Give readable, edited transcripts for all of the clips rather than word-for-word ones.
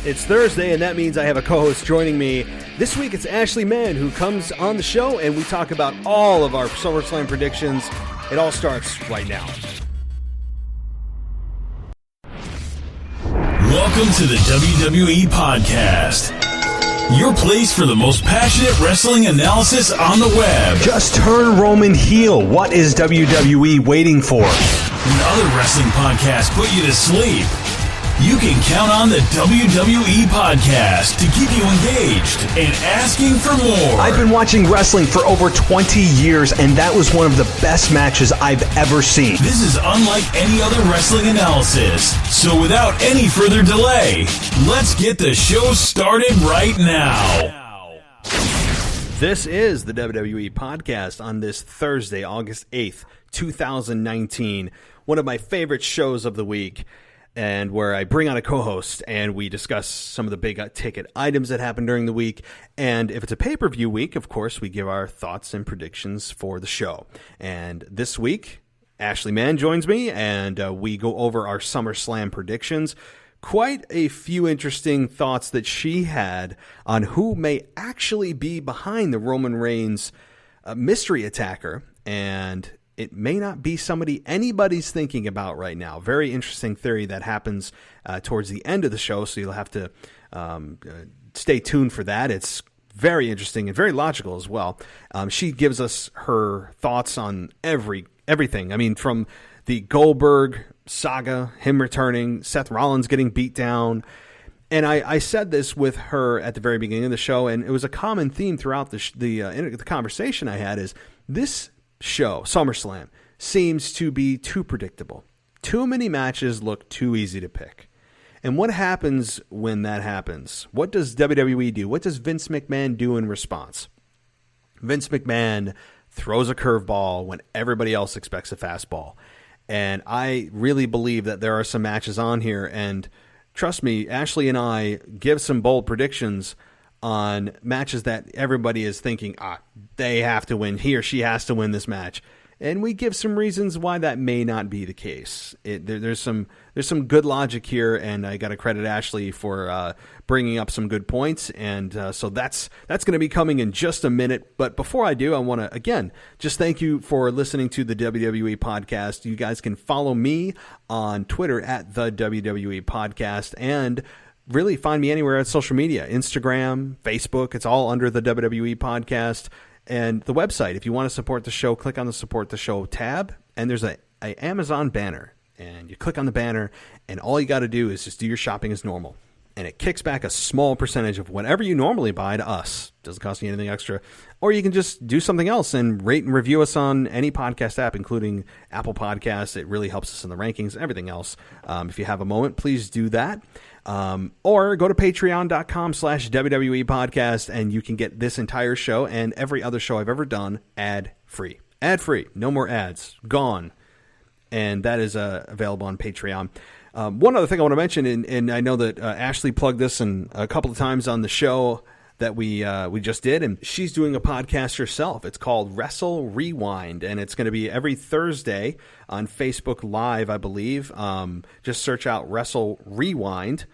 It's Thursday, and that means I have a co-host joining me. This week, it's Ashley Mann, who comes on the show, and we talk about all of our SummerSlam predictions. It all starts right now. Welcome to the WWE Podcast, your place for the most passionate wrestling analysis on the web. Just turn Roman heel. What is WWE waiting for? When other wrestling podcasts put you to sleep, you can count on the WWE Podcast to keep you engaged and asking for more. I've been watching wrestling for over 20 years, and that was one of the best matches I've ever seen. This is unlike any other wrestling analysis. So without any further delay, let's get the show started right now. This is the WWE Podcast on this Thursday, August 8th, 2019. One of my favorite shows of the week, and where I bring on a co-host and we discuss some of the big ticket items that happened during the week. And if it's a pay-per-view week, of course, we give our thoughts and predictions for the show. And this week, Ashley Mann joins me, and we go over our SummerSlam predictions. Quite a few interesting thoughts that she had on who may actually be behind the Roman Reigns mystery attacker, and it may not be somebody anybody's thinking about right now. Very interesting theory that happens towards the end of the show, so you'll have to stay tuned for that. It's very interesting and very logical as well. She gives us her thoughts on everything. I mean, from the Goldberg saga, him returning, Seth Rollins getting beat down. And I said this with her at the very beginning of the show, and it was a common theme throughout the conversation I had is this show, SummerSlam, seems to be too predictable. Too many matches look too easy to pick. And what happens when that happens? What does WWE do? What does Vince McMahon do in response? Vince McMahon throws a curveball when everybody else expects a fastball. And I really believe that there are some matches on here, and trust me, Ashley and I give some bold predictions on matches that everybody is thinking, they have to win. He or she has to win this match. And we give some reasons why that may not be the case. There's some good logic here, and I got to credit Ashley for bringing up some good points. And so that's going to be coming in just a minute. But before I do, I want to, again, just thank you for listening to the WWE Podcast. You guys can follow me on Twitter at the WWE Podcast, and really find me anywhere at social media, Instagram, Facebook. It's all under the WWE Podcast. And the website, if you want to support the show, click on the Support the Show tab, and there's a Amazon banner. And you click on the banner, and all you got to do is just do your shopping as normal. And it kicks back a small percentage of whatever you normally buy to us. Doesn't cost you anything extra. Or you can just do something else and rate and review us on any podcast app, including Apple Podcasts. It really helps us in the rankings, everything else. If you have a moment, please do that. Or go to patreon.com/WWE Podcast, and you can get this entire show and every other show I've ever done ad-free. Ad-free. No more ads. Gone. And that is available on Patreon. One other thing I want to mention, and I know that Ashley plugged this in a couple of times on the show that we just did, and she's doing a podcast herself. It's called Wrestle Rewind, and it's going to be every Thursday on Facebook Live, I believe. Just search out Wrestle Rewind,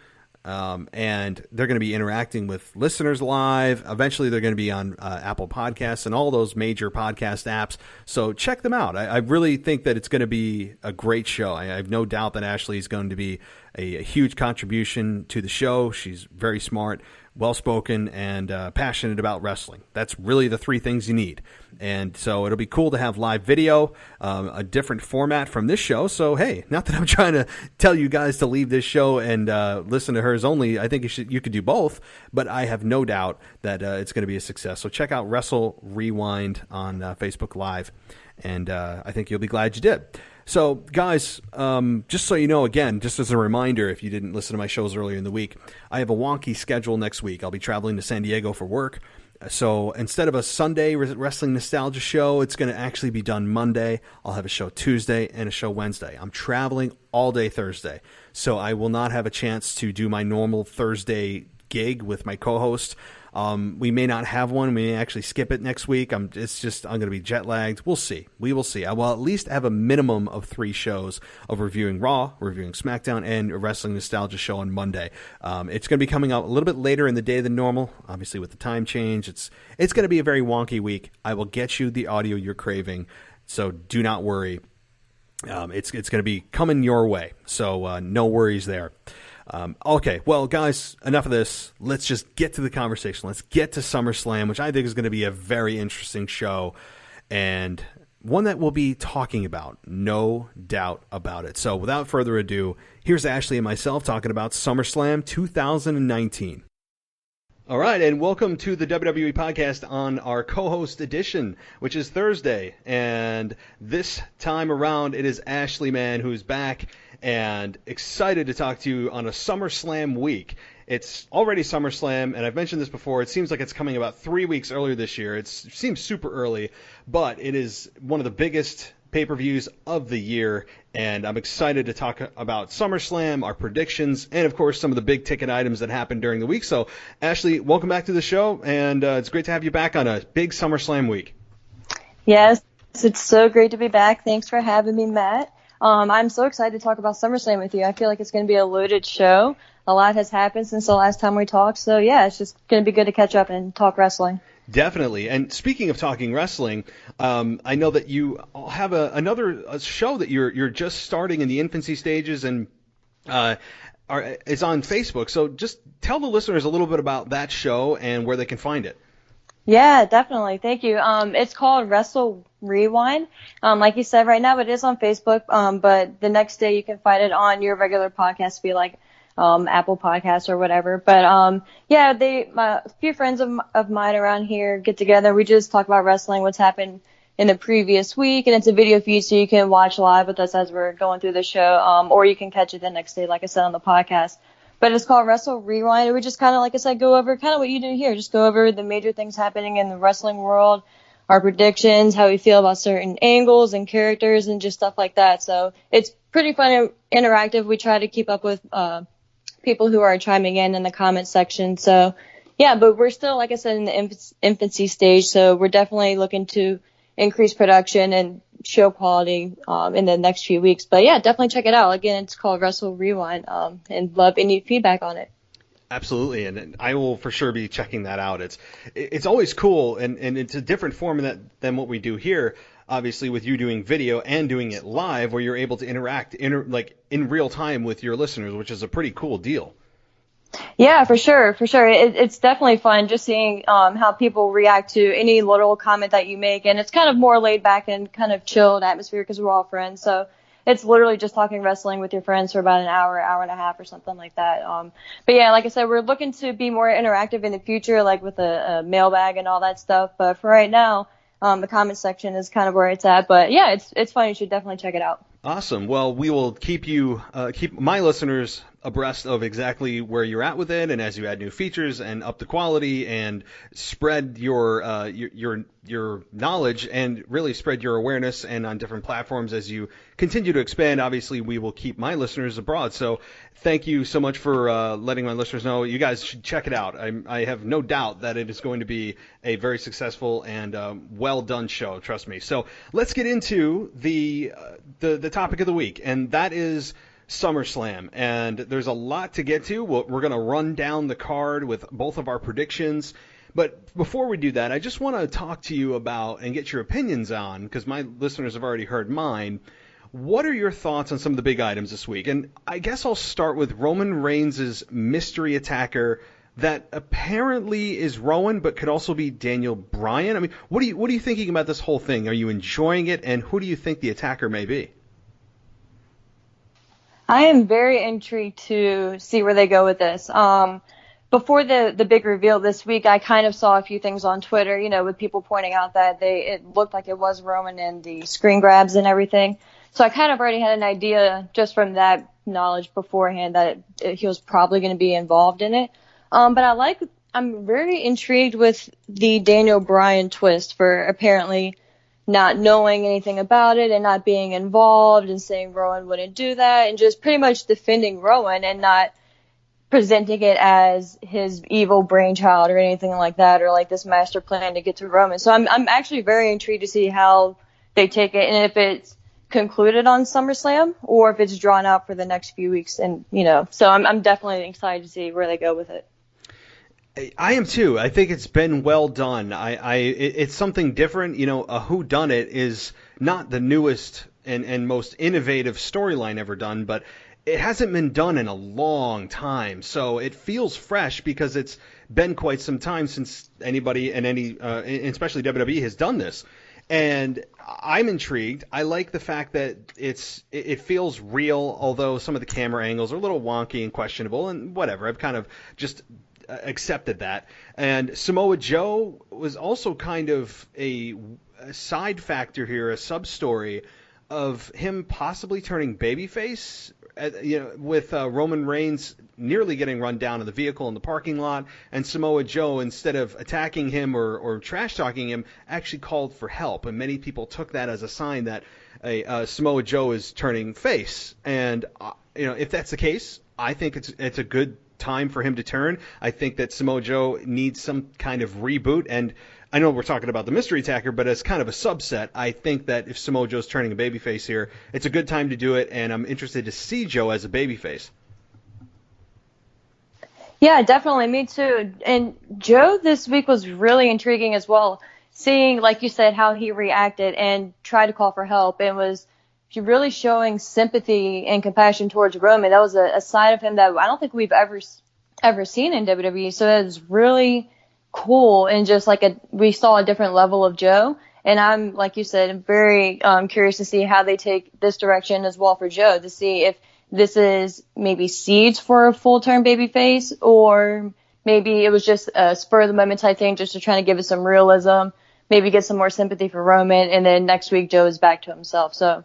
and they're going to be interacting with listeners live. Eventually, they're going to be on Apple Podcasts and all those major podcast apps. So check them out. I really think that it's going to be a great show. I have no doubt that Ashley is going to be a huge contribution to the show. She's very smart, well-spoken, and passionate about wrestling. That's really the three things you need. And so it'll be cool to have live video, a different format from this show. So, hey, not that I'm trying to tell you guys to leave this show and listen to hers only. I think you could do both, but I have no doubt that it's going to be a success. So check out Wrestle Rewind on Facebook Live, and I think you'll be glad you did. So, guys, just so you know, again, just as a reminder, if you didn't listen to my shows earlier in the week, I have a wonky schedule next week. I'll be traveling to San Diego for work. So instead of a Sunday Wrestling Nostalgia show, it's going to actually be done Monday. I'll have a show Tuesday and a show Wednesday. I'm traveling all day Thursday, so I will not have a chance to do my normal Thursday gig with my co-host. We may not have one. We may actually skip it next week. I'm going to be jet lagged. We'll see. We will see. I will at least have a minimum of 3 shows of reviewing Raw, reviewing SmackDown, and a Wrestling Nostalgia show on Monday. It's going to be coming out a little bit later in the day than normal. Obviously, with the time change, it's going to be a very wonky week. I will get you the audio you're craving, so do not worry. It's going to be coming your way, so no worries there. Okay, well, guys, enough of this. Let's just get to the conversation. Let's get to SummerSlam, which I think is going to be a very interesting show and one that we'll be talking about, no doubt about it. So without further ado, here's Ashley and myself talking about SummerSlam 2019. All right, and welcome to the WWE podcast on our co-host edition, which is Thursday. And this time around, it is Ashley Mann who's back and excited to talk to you on a SummerSlam week. It's already SummerSlam, and I've mentioned this before. It seems like it's coming about 3 weeks earlier this year. It seems super early, but it is one of the biggest pay-per-views of the year, and I'm excited to talk about SummerSlam, our predictions, and of course some of the big ticket items that happened during the week. So, Ashley, welcome back to the show, and it's great to have you back on a big SummerSlam week. Yes, it's so great to be back. Thanks for having me, Matt. I'm so excited to talk about SummerSlam with you. I feel like it's going to be a loaded show. A lot has happened since the last time we talked, so yeah, it's just going to be good to catch up and talk wrestling. Definitely. And speaking of talking wrestling, I know that you have another show that you're just starting in the infancy stages and is on Facebook. So just tell the listeners a little bit about that show and where they can find it. Yeah, definitely. Thank you. It's called Wrestle Rewind. Like you said, right now it is on Facebook, but the next day you can find it on your regular podcast feed, like Apple Podcasts or whatever. But yeah, a few friends of mine around here get together. We just talk about wrestling, what's happened in the previous week, and it's a video feed, so you can watch live with us as we're going through the show, or you can catch it the next day, like I said, on the podcast. But it's called Wrestle Rewind, and we just kind of, like I said, go over kind of what you do here. Just go over the major things happening in the wrestling world, our predictions, how we feel about certain angles and characters, and just stuff like that. So it's pretty fun and interactive. We try to keep up with people who are chiming in the comment section. So, yeah, but we're still, like I said, in the infancy stage, so we're definitely looking to increase production and show quality in the next few weeks. But yeah, definitely check it out. Again, it's called Wrestle Rewind, and love any feedback on it. Absolutely, and I will for sure be checking that out. It's always cool, and it's a different format than what we do here. Obviously, with you doing video and doing it live, where you're able to interact in real time with your listeners, which is a pretty cool deal. Yeah, for sure. It's definitely fun just seeing how people react to any little comment that you make, and it's kind of more laid back and kind of chilled atmosphere because we're all friends. So it's literally just talking wrestling with your friends for about an hour and a half or something like that. But yeah, like I said, we're looking to be more interactive in the future, like with a mailbag and all that stuff. But for right now, the comment section is kind of where it's at. But yeah, it's fun. You should definitely check it out. Awesome. Well, we will keep my listeners abreast of exactly where you're at with it, and as you add new features and up the quality and spread your knowledge and really spread your awareness and on different platforms as you continue to expand. Obviously, we will keep my listeners abroad. So thank you so much for letting my listeners know. You guys should check it out. I have no doubt that it is going to be a very successful and well done show. Trust me. So let's get into the topic of the week, and that is SummerSlam, and there's a lot to get to. We're going to run down the card with both of our predictions, but before we do that, I just want to talk to you about and get your opinions on, because my listeners have already heard mine. What are your thoughts on some of the big items this week? And I guess I'll start with Roman Reigns' mystery attacker that apparently is Rowan, but could also be Daniel Bryan. I mean, what are you thinking about this whole thing? Are you enjoying it, and who do you think the attacker may be? I am very intrigued to see where they go with this. Before the big reveal this week, I kind of saw a few things on Twitter, with people pointing out that it looked like it was Roman and the screen grabs and everything. So I kind of already had an idea just from that knowledge beforehand that he was probably going to be involved in it. But I'm very intrigued with the Daniel Bryan twist for apparently not knowing anything about it and not being involved and saying Rowan wouldn't do that and just pretty much defending Rowan and not presenting it as his evil brainchild or anything like that, or like this master plan to get to Roman. So I'm actually very intrigued to see how they take it, and if it's concluded on SummerSlam or if it's drawn out for the next few weeks. And so I'm definitely excited to see where they go with it. I am too. I think it's been well done. It's something different. A whodunit is not the newest and most innovative storyline ever done, but it hasn't been done in a long time, so it feels fresh because it's been quite some time since anybody and especially WWE has done this. And I'm intrigued. I like the fact that it feels real, although some of the camera angles are a little wonky and questionable, and whatever. I've kind of just accepted that. And Samoa Joe was also kind of a side factor here, a sub-story of him possibly turning babyface, with Roman Reigns nearly getting run down in the vehicle in the parking lot, and Samoa Joe, instead of attacking him or trash-talking him, actually called for help. And many people took that as a sign that Samoa Joe is turning face. And, if that's the case, I think it's a good time for him to turn. I think that Samoa Joe needs some kind of reboot, and I know we're talking about the mystery attacker, but as kind of a subset, I think that if Samoa Joe's turning a babyface here, it's a good time to do it, and I'm interested to see Joe as a babyface. Yeah, definitely. Me too. And Joe this week was really intriguing as well, seeing, like you said, how he reacted and tried to call for help and was really showing sympathy and compassion towards Roman. That was a side of him that I don't think we've ever seen in WWE. So it was really cool, and just we saw a different level of Joe. And I'm, like you said, very curious to see how they take this direction as well for Joe, to see if this is maybe seeds for a full-term babyface, or maybe it was just a spur-of-the-moment type thing just to try to give it some realism, maybe get some more sympathy for Roman, and then next week Joe is back to himself. So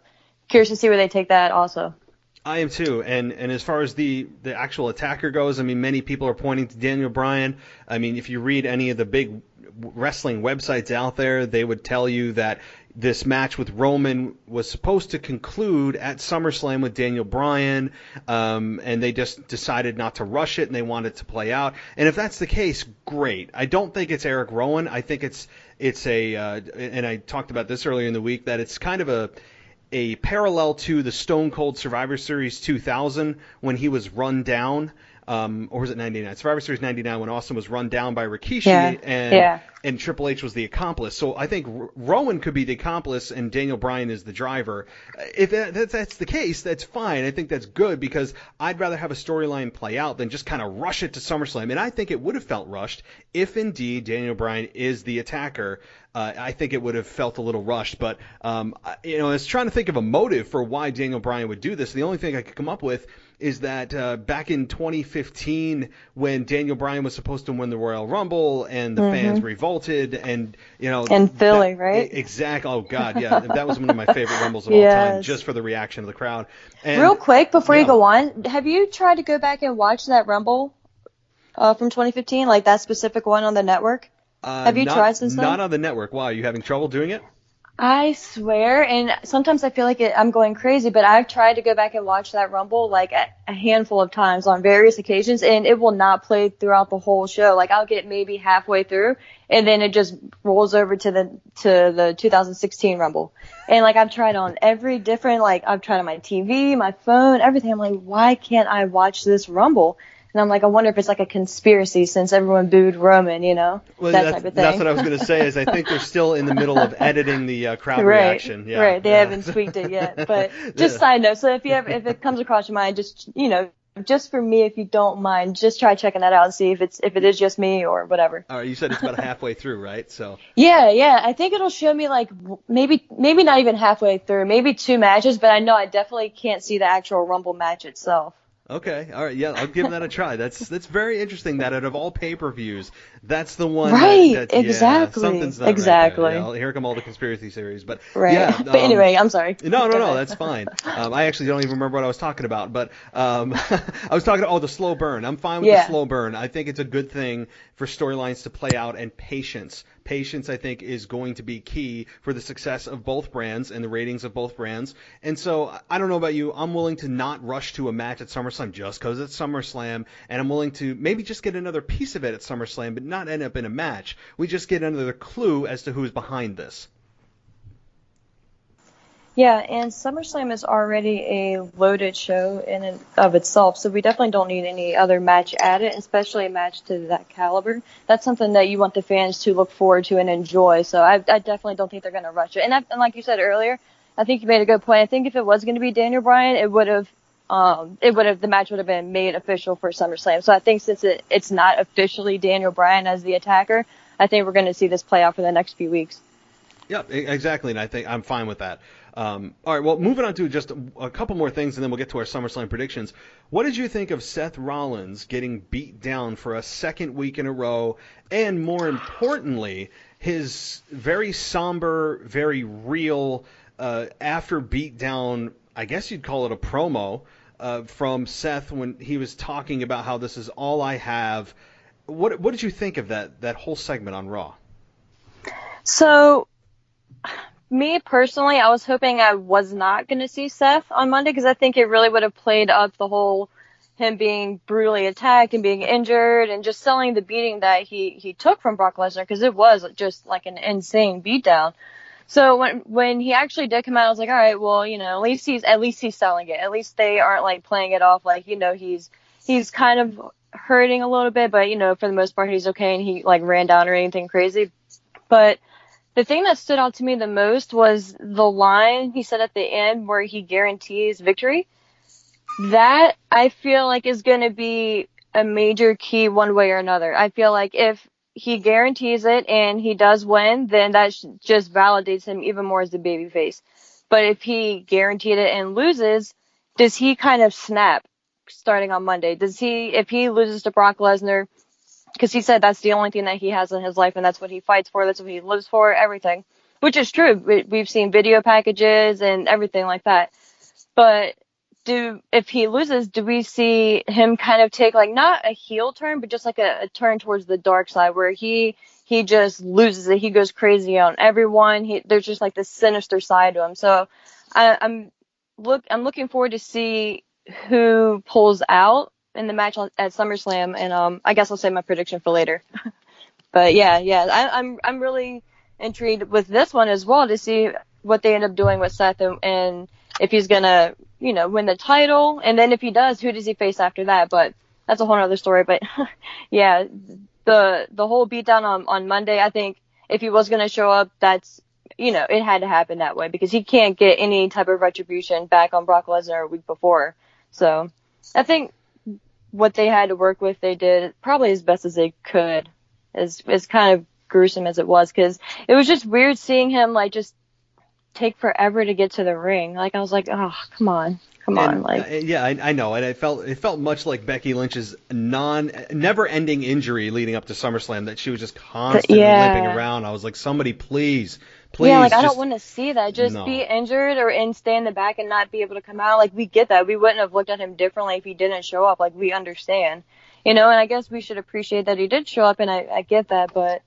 curious to see where they take that also. I am too, and as far as the actual attacker goes, I mean, many people are pointing to Daniel Bryan. I mean, if you read any of the big wrestling websites out there, they would tell you that this match with Roman was supposed to conclude at SummerSlam with Daniel Bryan, and they just decided not to rush it, and they wanted it to play out. And if that's the case, great. I don't think it's Eric Rowan. I think it's and I talked about this earlier in the week, that it's kind of a parallel to the Stone Cold Survivor Series 2000 when he was run down, or was it 99? Survivor Series 99 when Austin was run down by Rikishi, and Triple H was the accomplice. So I think Rowan could be the accomplice and Daniel Bryan is the driver. If that's the case, that's fine. I think that's good, because I'd rather have a storyline play out than just kind of rush it to SummerSlam. And I think it would have felt rushed if indeed Daniel Bryan is the attacker. I think it would have felt a little rushed, but I was trying to think of a motive for why Daniel Bryan would do this. The only thing I could come up with is that back in 2015, when Daniel Bryan was supposed to win the Royal Rumble and the fans revolted, and in Philly, right? Exactly. Oh God, yeah, that was one of my favorite Rumbles of all time, just for the reaction of the crowd. And, real quick before you go on, have you tried to go back and watch that Rumble from 2015, like that specific one on the network? Have you tried since then? Not on the network. Why? Are you having trouble doing it? I swear, and sometimes I feel like I'm going crazy, but I've tried to go back and watch that Rumble like a handful of times on various occasions, and it will not play throughout the whole show. Like, I'll get maybe halfway through, and then it just rolls over to the 2016 Rumble. And like, I've tried on every different, like, I've tried on my TV, my phone, everything. I'm like, why can't I watch this Rumble? And I'm like, I wonder if it's like a conspiracy since everyone booed Roman, well, that type of thing. That's what I was going to say, is I think they're still in the middle of editing the crowd reaction. Yeah, right. They haven't tweaked it yet. But just side note, so if it comes across your mind, just, just for me, if you don't mind, just try checking that out and see if it is just me or whatever. All right, you said it's about halfway through, right? So. Yeah. I think it'll show me like maybe not even halfway through, maybe 2 matches, but I know I definitely can't see the actual Rumble match itself. Okay, all right, yeah, I'll give that a try. That's very interesting that out of all pay-per-views, that's the one. Right, that exactly. Something's not exactly. Right there. Yeah, here come all the conspiracy theories, but right. Yeah. But anyway, I'm sorry. No, that's fine. I actually don't even remember what I was talking about, but I was talking about the slow burn. I'm fine with the slow burn. I think it's a good thing for storylines to play out, and patience Patience, I think, is going to be key for the success of both brands and the ratings of both brands. And so I don't know about you. I'm willing to not rush to a match at SummerSlam just because it's SummerSlam, and I'm willing to maybe just get another piece of it at SummerSlam, but not end up in a match. We just get another clue as to who's behind this. Yeah, and SummerSlam is already a loaded show in and of itself, so we definitely don't need any other match added, especially a match to that caliber. That's something that you want the fans to look forward to and enjoy, so I definitely don't think they're going to rush it. And like you said earlier, I think you made a good point. I think if it was going to be Daniel Bryan, the match would have been made official for SummerSlam. So I think since it's not officially Daniel Bryan as the attacker, I think we're going to see this play out for the next few weeks. Yeah, exactly, and I think I'm fine with that. All right, well, moving on to just a couple more things, and then we'll get to our SummerSlam predictions. What did you think of Seth Rollins getting beat down for a second week in a row, and more importantly, his very somber, very real, after beatdown, I guess you'd call it a promo, from Seth when he was talking about how this is all I have. What did you think of that whole segment on Raw? So, me personally, I was hoping I was not going to see Seth on Monday because I think it really would have played up the whole him being brutally attacked and being injured and just selling the beating that he took from Brock Lesnar, because it was just like an insane beatdown. So when he actually did come out, I was like, all right, well, at least he's selling it. At least they aren't like playing it off like, he's kind of hurting a little bit, but for the most part he's okay and he like ran down or anything crazy. But the thing that stood out to me the most was the line he said at the end where he guarantees victory. That, I feel like, is going to be a major key one way or another. I feel like if he guarantees it and he does win, then that just validates him even more as the babyface. But if he guaranteed it and loses, does he kind of snap starting on Monday? If he loses to Brock Lesnar, because he said that's the only thing that he has in his life and that's what he fights for, that's what he lives for, everything, which is true. We've seen video packages and everything like that. But if he loses, do we see him kind of take like not a heel turn, but just like a turn towards the dark side where he just loses it, he goes crazy on everyone, there's just like this sinister side to him. So I'm looking forward to see who pulls out in the match at SummerSlam, and I guess I'll save my prediction for later. But I'm really intrigued with this one as well to see what they end up doing with Seth and if he's gonna win the title, and then if he does, who does he face after that? But that's a whole other story. But yeah, the whole beatdown on Monday, I think if he was gonna show up, that's it had to happen that way because he can't get any type of retribution back on Brock Lesnar a week before. So I think what they had to work with, they did probably as best as they could, as kind of gruesome as it was, because it was just weird seeing him like just take forever to get to the ring. Like I was like, oh, come on. Like, yeah, I know, and it felt much like Becky Lynch's never-ending injury leading up to SummerSlam, that she was just constantly limping around. I was like, somebody please. Yeah, like I don't want to see that. Just be injured and stay in the back and not be able to come out. Like we get that. We wouldn't have looked at him differently if he didn't show up. Like we understand, and I guess we should appreciate that he did show up, and I get that, but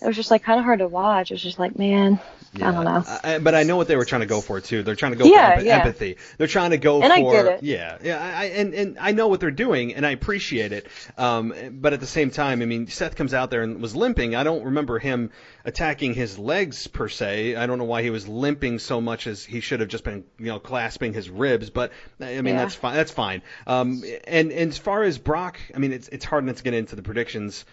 it was just like kind of hard to watch. It was just like, man, I don't know. But I know what they were trying to go for too. They're trying to go for empathy. They're trying to go and for I get it. And I know what they're doing, and I appreciate it. But at the same time, I mean, Seth comes out there and was limping. I don't remember him attacking his legs per se. I don't know why he was limping so much, as he should have just been, clasping his ribs. But I mean, that's fine. That's fine. And as far as Brock, I mean, it's hard not to get into the predictions.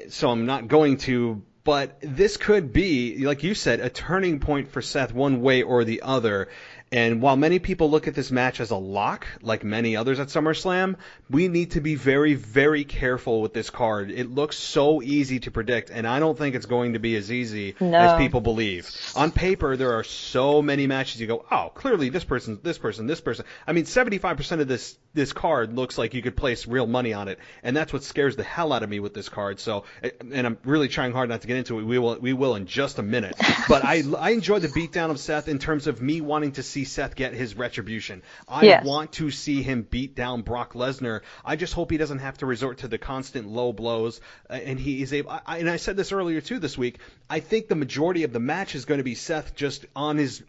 So I'm not going to, but this could be, like you said, a turning point for Seth one way or the other. And while many people look at this match as a lock, like many others at SummerSlam, we need to be very, very careful with this card. It looks so easy to predict, and I don't think it's going to be as easy as people believe. On paper, there are so many matches you go, oh, clearly this person. I mean, 75% of this card looks like you could place real money on it, and that's what scares the hell out of me with this card. So, and I'm really trying hard not to get into it. We will in just a minute. But I enjoyed the beatdown of Seth in terms of me wanting to see see Seth get his retribution. I want to see him beat down Brock Lesnar. I just hope he doesn't have to resort to the constant low blows, and he is able. And I said this earlier too this week. I think the majority of the match is going to be Seth just on his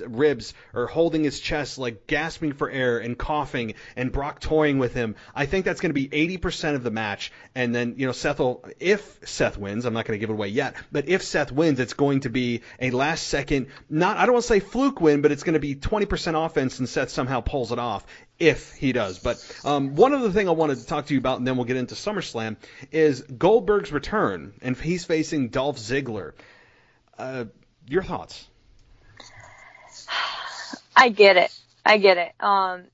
ribs or holding his chest, like gasping for air and coughing, and Brock toying with him. I think that's going to be 80% of the match, and then if Seth wins, I'm not going to give it away yet, but if Seth wins, it's going to be a last second, I don't want to say fluke win, but it's going to be 20% offense and Seth somehow pulls it off if he does. But one other thing I wanted to talk to you about, and then we'll get into SummerSlam, is Goldberg's return, and he's facing Dolph Ziggler. Your thoughts? I get it.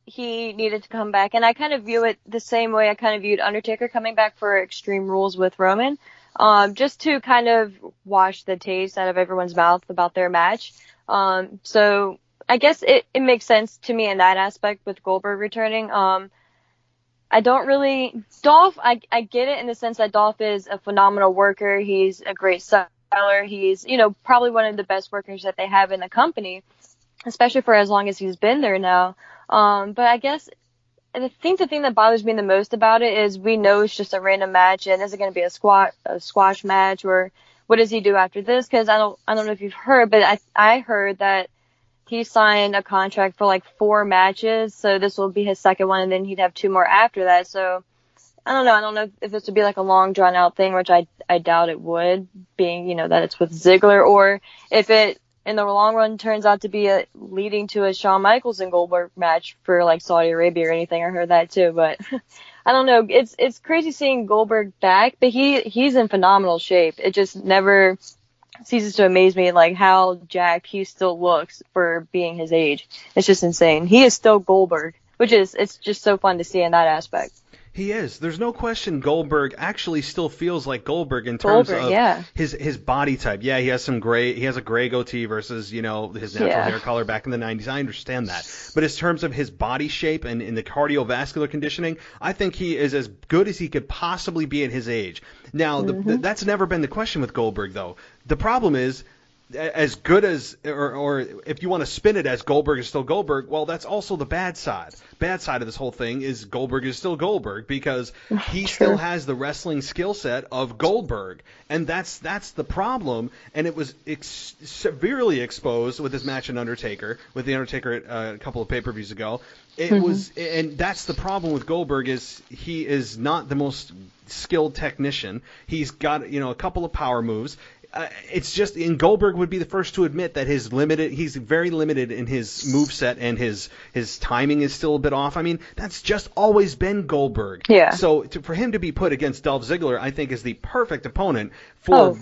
He needed to come back, and I kind of view it the same way I kind of viewed Undertaker coming back for Extreme Rules with Roman, just to kind of wash the taste out of everyone's mouth about their match. So I guess it makes sense to me in that aspect with Goldberg returning. I don't really, Dolph, I get it in the sense that Dolph is a phenomenal worker. He's a great seller. He's, probably one of the best workers that they have in the company, especially for as long as he's been there now. But I guess I think the thing that bothers me the most about it is we know it's just a random match, and is it going to be a squash match, or what does he do after this? Because I don't know if you've heard, but I heard that he signed a contract for like 4 matches, so this will be his second one, and then he'd have 2 more after that. So I don't know if this would be like a long drawn out thing, which I doubt it would, being that it's with Ziggler, or if it in the long run turns out to be leading to a Shawn Michaels and Goldberg match for like Saudi Arabia or anything. I heard that too, but I don't know. It's crazy seeing Goldberg back, but he's in phenomenal shape. It just never ceases to amaze me, like how jacked he still looks for being his age. It's just insane. He is still Goldberg, it's just so fun to see in that aspect. He is. There's no question Goldberg actually still feels like Goldberg in terms of his body type. Yeah, he has a gray goatee versus, his natural hair color back in the 90s. I understand that. But in terms of his body shape and in the cardiovascular conditioning, I think he is as good as he could possibly be at his age. Now, that's never been the question with Goldberg, though. The problem is, as good as, or if you want to spin it as Goldberg is still Goldberg, well, that's also the bad side. Bad side of this whole thing is Goldberg is still Goldberg because he still has the wrestling skill set of Goldberg, and that's the problem. And it was severely exposed with his match in Undertaker, with the Undertaker a couple of pay-per-views ago. It was, and that's the problem with Goldberg is he is not the most skilled technician. He's got a couple of power moves. It's just, and Goldberg would be the first to admit that he's very limited in his moveset, and his timing is still a bit off. I mean, that's just always been Goldberg. Yeah. So for him to be put against Dolph Ziggler, I think is the perfect opponent for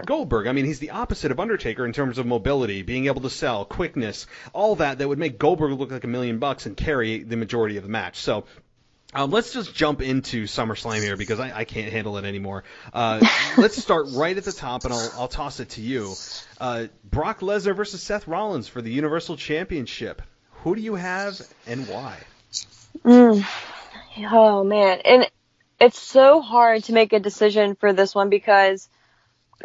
Goldberg. I mean, he's the opposite of Undertaker in terms of mobility, being able to sell, quickness, all that would make Goldberg look like $1 million and carry the majority of the match. So let's just jump into SummerSlam here because I can't handle it anymore. Let's start right at the top, and I'll toss it to you. Brock Lesnar versus Seth Rollins for the Universal Championship. Who do you have and why? Oh, man. And it's so hard to make a decision for this one because,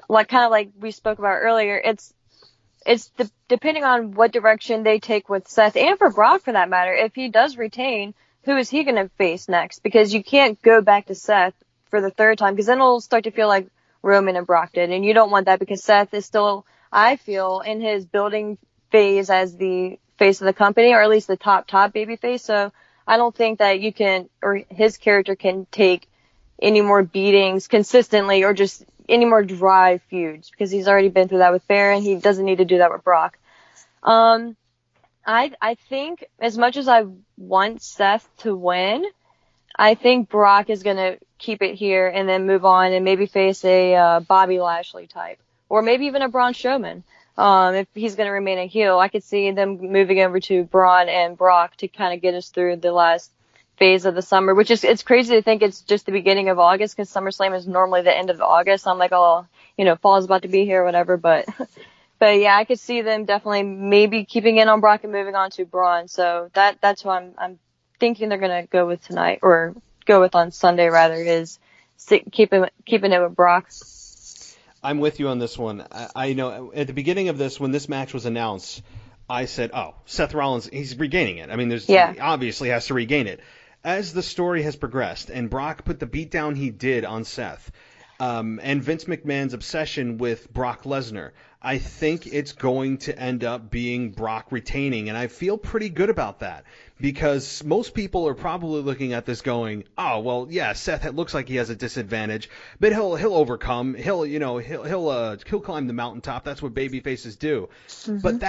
kind of like we spoke about earlier, it's depending on what direction they take with Seth, and for Brock for that matter. If he does retain, who is he going to face next? Because you can't go back to Seth for the third time, because then it'll start to feel like Roman and Brock did. And you don't want that because Seth is still, I feel, in his building phase as the face of the company, or at least the top baby face. So I don't think that you can, or his character can take any more beatings consistently, or just any more dry feuds, because he's already been through that with Baron. He doesn't need to do that with Brock. I think as much as I want Seth to win, I think Brock is going to keep it here and then move on and maybe face a Bobby Lashley type, or maybe even a Braun Strowman. If he's going to remain a heel, I could see them moving over to Braun and Brock to kind of get us through the last phase of the summer, which is, it's crazy to think it's just the beginning of August, because SummerSlam is normally the end of August. I'm like, oh, fall's about to be here or whatever, but yeah, I could see them definitely maybe keeping in on Brock and moving on to Braun. So that's who I'm thinking they're going to go with tonight, or go with on Sunday rather, is keeping it with Brock. I'm with you on this one. I know at the beginning of this, when this match was announced, I said, oh, Seth Rollins, he's regaining it. I mean, he obviously has to regain it. As the story has progressed and Brock put the beatdown he did on Seth, and Vince McMahon's obsession with Brock Lesnar, I think it's going to end up being Brock retaining, and I feel pretty good about that because most people are probably looking at this going, oh, well, yeah, Seth, it looks like he has a disadvantage, but he'll overcome. He'll climb the mountaintop. That's what baby faces do. Mm-hmm. But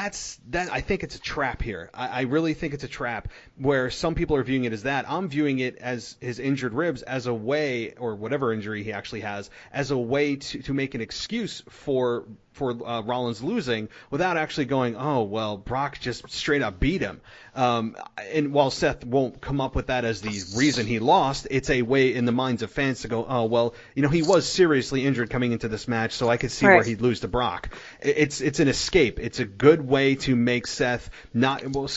I think it's a trap here. I really think it's a trap where some people are viewing it as that. I'm viewing it as his injured ribs as a way, or whatever injury he actually has, as a way to make an excuse for Rollins losing without actually going, oh, well, Brock just straight up beat him. And while Seth won't come up with that as the reason he lost, it's a way in the minds of fans to go, oh, well, he was seriously injured coming into this match, so I could see where he'd lose to Brock. It's an escape. It's a good way to make Seth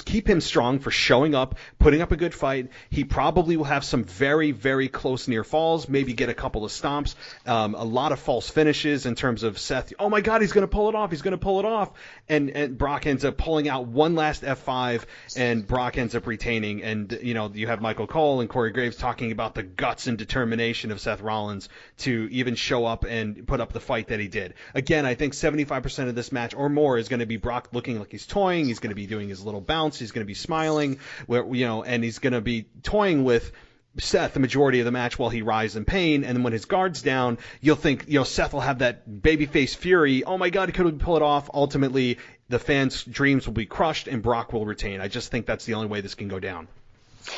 keep him strong for showing up, putting up a good fight. He probably will have some very, very close near falls, maybe get a couple of stomps, a lot of false finishes in terms of Seth, oh my God, he's going to pull it off. And Brock ends up pulling out one last F5, and Brock ends up retaining. And, you have Michael Cole and Corey Graves talking about the guts and determination of Seth Rollins to even show up and put up the fight that he did. Again, I think 75% of this match or more is going to be Brock looking like he's toying. He's going to be doing his little bounce. He's going to be smiling, and he's going to be toying with Seth the majority of the match while he writhes in pain, and then when his guard's down, you'll think, Seth will have that babyface fury. Oh my God, could he pull it off? Ultimately, the fans' dreams will be crushed, and Brock will retain. I just think that's the only way this can go down.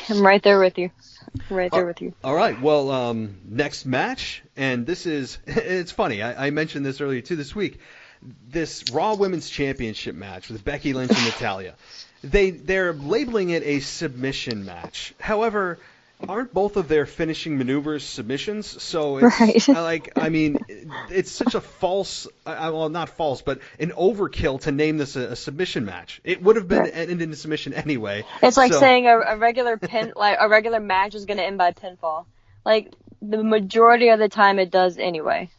I'm right there with you. With you. All right. Well, next match, and it's funny. I mentioned this earlier too this week. This Raw Women's Championship match with Becky Lynch and Natalya. They're labeling it a submission match. However, aren't both of their finishing maneuvers submissions? So it's it's such a false, well, not false, but an overkill to name this a submission match. It would have been ended in a submission anyway. It's like saying a regular a regular match is going to end by pinfall. Like the majority of the time it does anyway.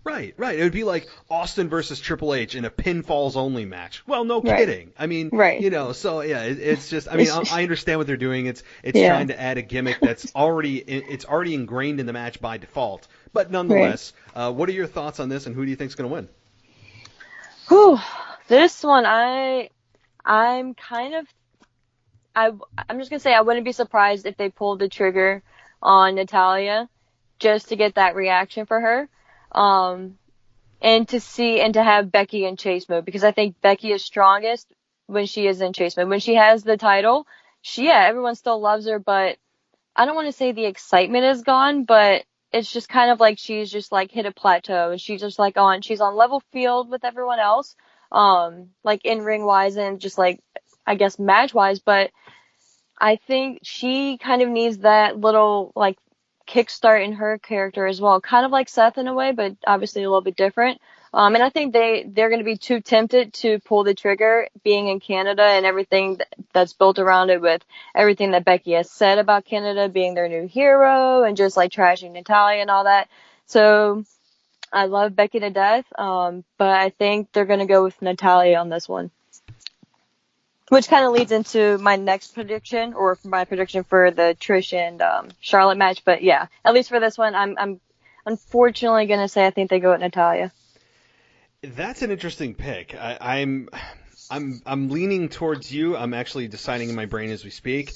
Right. It would be like Austin versus Triple H in a pinfalls only match. Well, no kidding. I mean, so yeah, it's just, I understand what they're doing. It's trying to add a gimmick that's already ingrained in the match by default. But nonetheless, what are your thoughts on this, and who do you think's going to win? Whew, this one, I'm just going to say I wouldn't be surprised if they pulled the trigger on Natalya just to get that reaction for her. And to have Becky in chase mode, because I think Becky is strongest when she is in chase mode. When she has the title, everyone still loves her, but I don't want to say the excitement is gone, but it's just kind of like she's just like hit a plateau, and she's just like she's on level field with everyone else, like in ring wise and just like, I guess match wise, but I think she kind of needs that little like kickstart in her character as well, kind of like Seth in a way, but obviously a little bit different. And I think they're going to be too tempted to pull the trigger, being in Canada and everything that's built around it, with everything that Becky has said about Canada being their new hero and just like trashing Natalya and all that. So I love Becky to death, but I think they're going to go with Natalya on this one. Which kind of leads into my next prediction, or my prediction for the Trish and Charlotte match. But yeah, at least for this one, I'm unfortunately going to say I think they go with Natalya. That's an interesting pick. I'm leaning towards you. I'm actually deciding in my brain as we speak,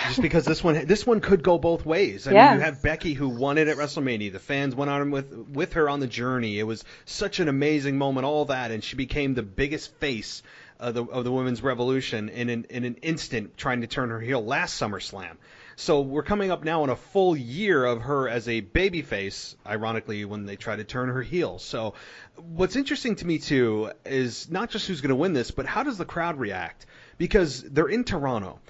just because this one could go both ways. I mean, you have Becky, who won it at WrestleMania. The fans went on with her on the journey. It was such an amazing moment, all that, and she became the biggest face of the women's revolution in an instant, trying to turn her heel last SummerSlam. So we're coming up now on a full year of her as a babyface, ironically, when they try to turn her heel. So what's interesting to me, too, is not just who's going to win this, but how does the crowd react? Because they're in Toronto.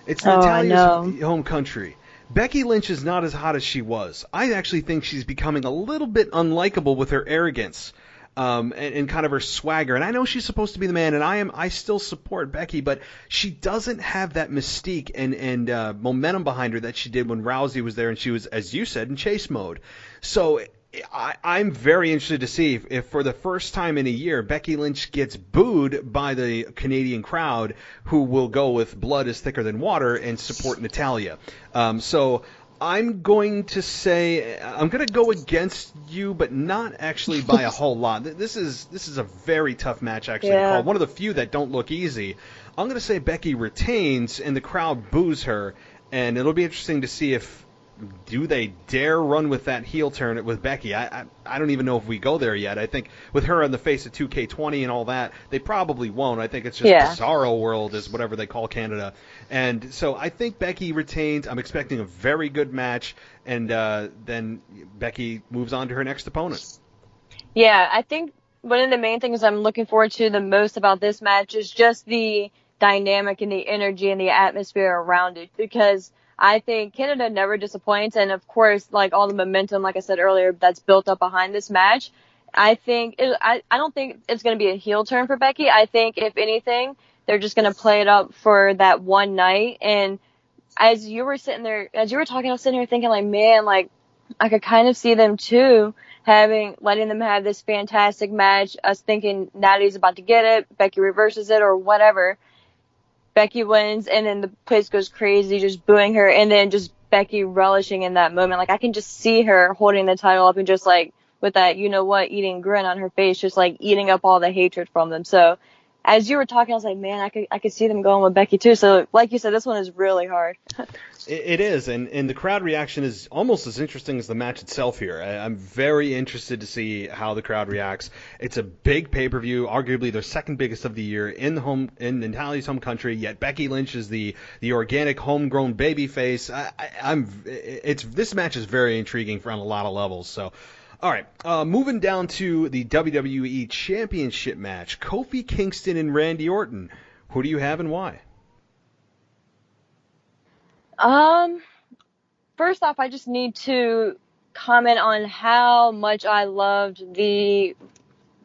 It's Natalya's home country. Becky Lynch is not as hot as she was. I actually think she's becoming a little bit unlikable with her arrogance. And kind of her swagger. And I know she's supposed to be the man, and I still support Becky, but she doesn't have that mystique and momentum behind her that she did when Rousey was there and she was, as you said, in chase mode. So I'm very interested to see if for the first time in a year, Becky Lynch gets booed by the Canadian crowd, who will go with blood is thicker than water and support Natalya. So I'm going to say I'm going to go against you, but not actually by a whole lot. This is a very tough match actually to call. One of the few that don't look easy. I'm going to say Becky retains and the crowd boos her, and it'll be interesting to see if do they dare run with that heel turn with Becky? I don't even know if we go there yet. I think with her on the face of 2K20 and all that, they probably won't. I think it's just Bizarro World is whatever they call Canada. And so I think Becky retains. I'm expecting a very good match, and then Becky moves on to her next opponent. Yeah, I think one of the main things I'm looking forward to the most about this match is just the dynamic and the energy and the atmosphere around it, because I think Canada never disappoints, and of course, like all the momentum, like I said earlier, that's built up behind this match. I don't think it's going to be a heel turn for Becky. I think if anything, they're just going to play it up for that one night. And as you were talking, I was sitting here thinking, like, man, like I could kind of see them too letting them have this fantastic match. Us thinking Natalie's about to get it, Becky reverses it or whatever. Becky wins, and then the place goes crazy, just booing her, and then just Becky relishing in that moment. Like, I can just see her holding the title up and just, like, with that, eating grin on her face, just, like, eating up all the hatred from them. So, as you were talking, I was like, man, I could see them going with Becky, too. So, like you said, this one is really hard. It is, and the crowd reaction is almost as interesting as the match itself here. I'm very interested to see how the crowd reacts. It's a big pay-per-view, arguably their second biggest of the year in Natalya's home country, yet Becky Lynch is the organic homegrown babyface. This match is very intriguing on a lot of levels, so... All right, moving down to the WWE Championship match, Kofi Kingston and Randy Orton. Who do you have and why? First off, I just need to comment on how much I loved the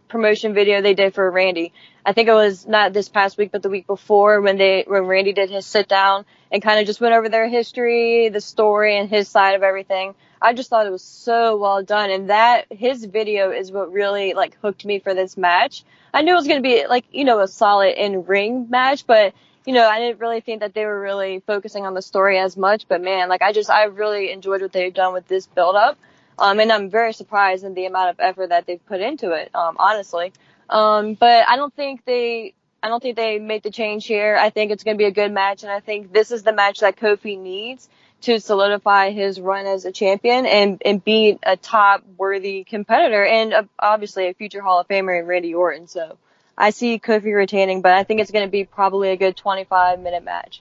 promotion video they did for Randy. I think it was not this past week, but the week before when Randy did his sit down and kind of just went over their history, the story, and his side of everything. I just thought it was so well done, and his video is what really like hooked me for this match. I knew it was going to be like, a solid in-ring match, but I didn't really think that they were really focusing on the story as much. But man, like I really enjoyed what they've done with this build-up. And I'm very surprised in the amount of effort that they've put into it, honestly. But I don't think they made the change here. I think it's going to be a good match, and I think this is the match that Kofi needs to solidify his run as a champion and beat a top worthy competitor and obviously a future Hall of Famer in Randy Orton. So I see Kofi retaining, but I think it's going to be probably a good 25-minute match.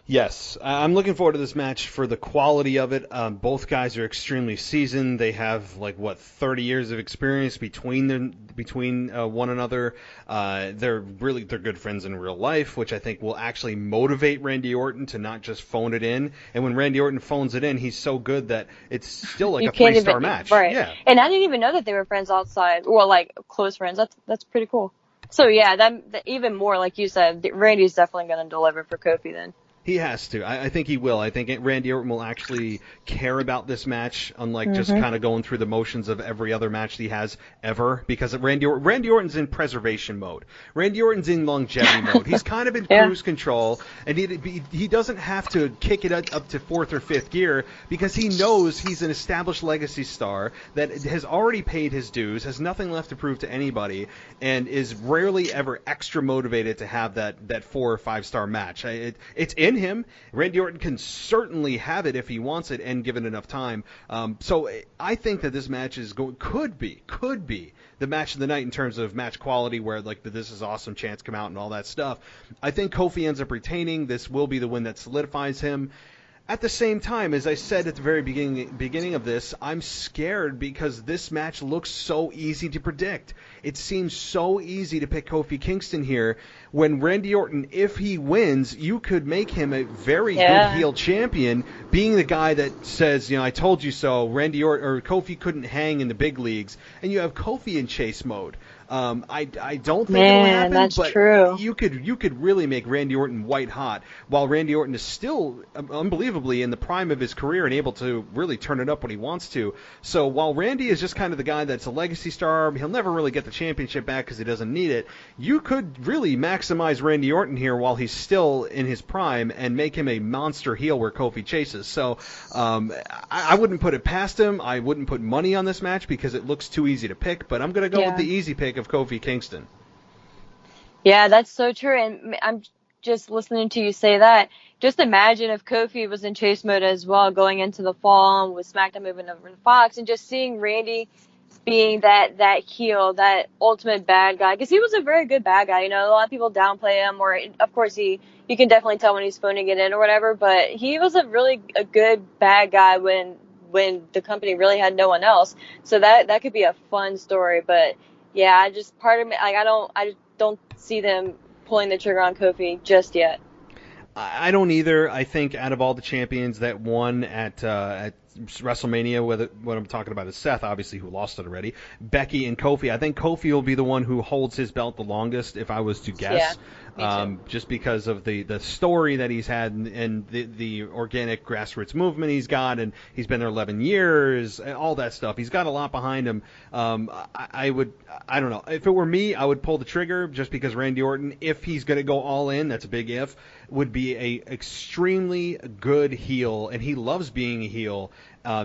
Yes, I'm looking forward to this match for the quality of it. Both guys are extremely seasoned. They have 30 years of experience between one another. They're good friends in real life, which I think will actually motivate Randy Orton to not just phone it in. And when Randy Orton phones it in, he's so good that it's still like a 3-star match. Right. Yeah. And I didn't even know that they were friends outside, or like close friends. That's pretty cool. So yeah, that even more, like you said, Randy's definitely going to deliver for Kofi then. He has to. I think he will. I think Randy Orton will actually care about this match, unlike just kind of going through the motions of every other match he has ever, because Randy Orton's in preservation mode. Randy Orton's in longevity mode. He's kind of in cruise control, and he doesn't have to kick it up to 4th or 5th gear because he knows he's an established legacy star that has already paid his dues, has nothing left to prove to anybody, and is rarely ever extra motivated to have that 4 or 5-star match. It's in him. Randy Orton can certainly have it if he wants it and given enough time. So I think that this match could be the match of the night in terms of match quality, where this is awesome chants come out and all that stuff. I think Kofi ends up retaining. This will be the win that solidifies him. At the same time, as I said at the very beginning of this, I'm scared because this match looks so easy to predict. It seems so easy to pick Kofi Kingston here when Randy Orton, if he wins, you could make him a very good heel champion, being the guy that says, I told you so. Randy Orton or Kofi couldn't hang in the big leagues, and you have Kofi in chase mode. I don't think it'll Man, happen, that's but true. you could really make Randy Orton white hot, while Randy Orton is still unbelievably in the prime of his career and able to really turn it up when he wants to. So while Randy is just kind of the guy that's a legacy star, he'll never really get the championship back because he doesn't need it. You could really maximize Randy Orton here while he's still in his prime and make him a monster heel where Kofi chases. So I wouldn't put it past him. I wouldn't put money on this match because it looks too easy to pick, but I'm going to go with the easy pick of Kofi Kingston. Yeah, that's so true. And I'm just listening to you say that. Just imagine if Kofi was in chase mode as well going into the fall with SmackDown moving over to Fox and just seeing Randy being that heel, that ultimate bad guy. Because he was a very good bad guy. You know, a lot of people downplay him, or of course you can definitely tell when he's phoning it in or whatever. But he was a good bad guy when the company really had no one else. So that could be a fun story. But yeah, part of me, like, I just don't see them pulling the trigger on Kofi just yet. I don't either. I think out of all the champions that won at WrestleMania, what I'm talking about is Seth, obviously, who lost it already, Becky and Kofi. I think Kofi will be the one who holds his belt the longest, if I was to guess. Just because of the story that he's had and the organic grassroots movement he's got, and he's been there 11 years, and all that stuff. He's got a lot behind him. I don't know. If it were me, I would pull the trigger just because Randy Orton, if he's going to go all in, that's a big if, would be a extremely good heel, and he loves being a heel.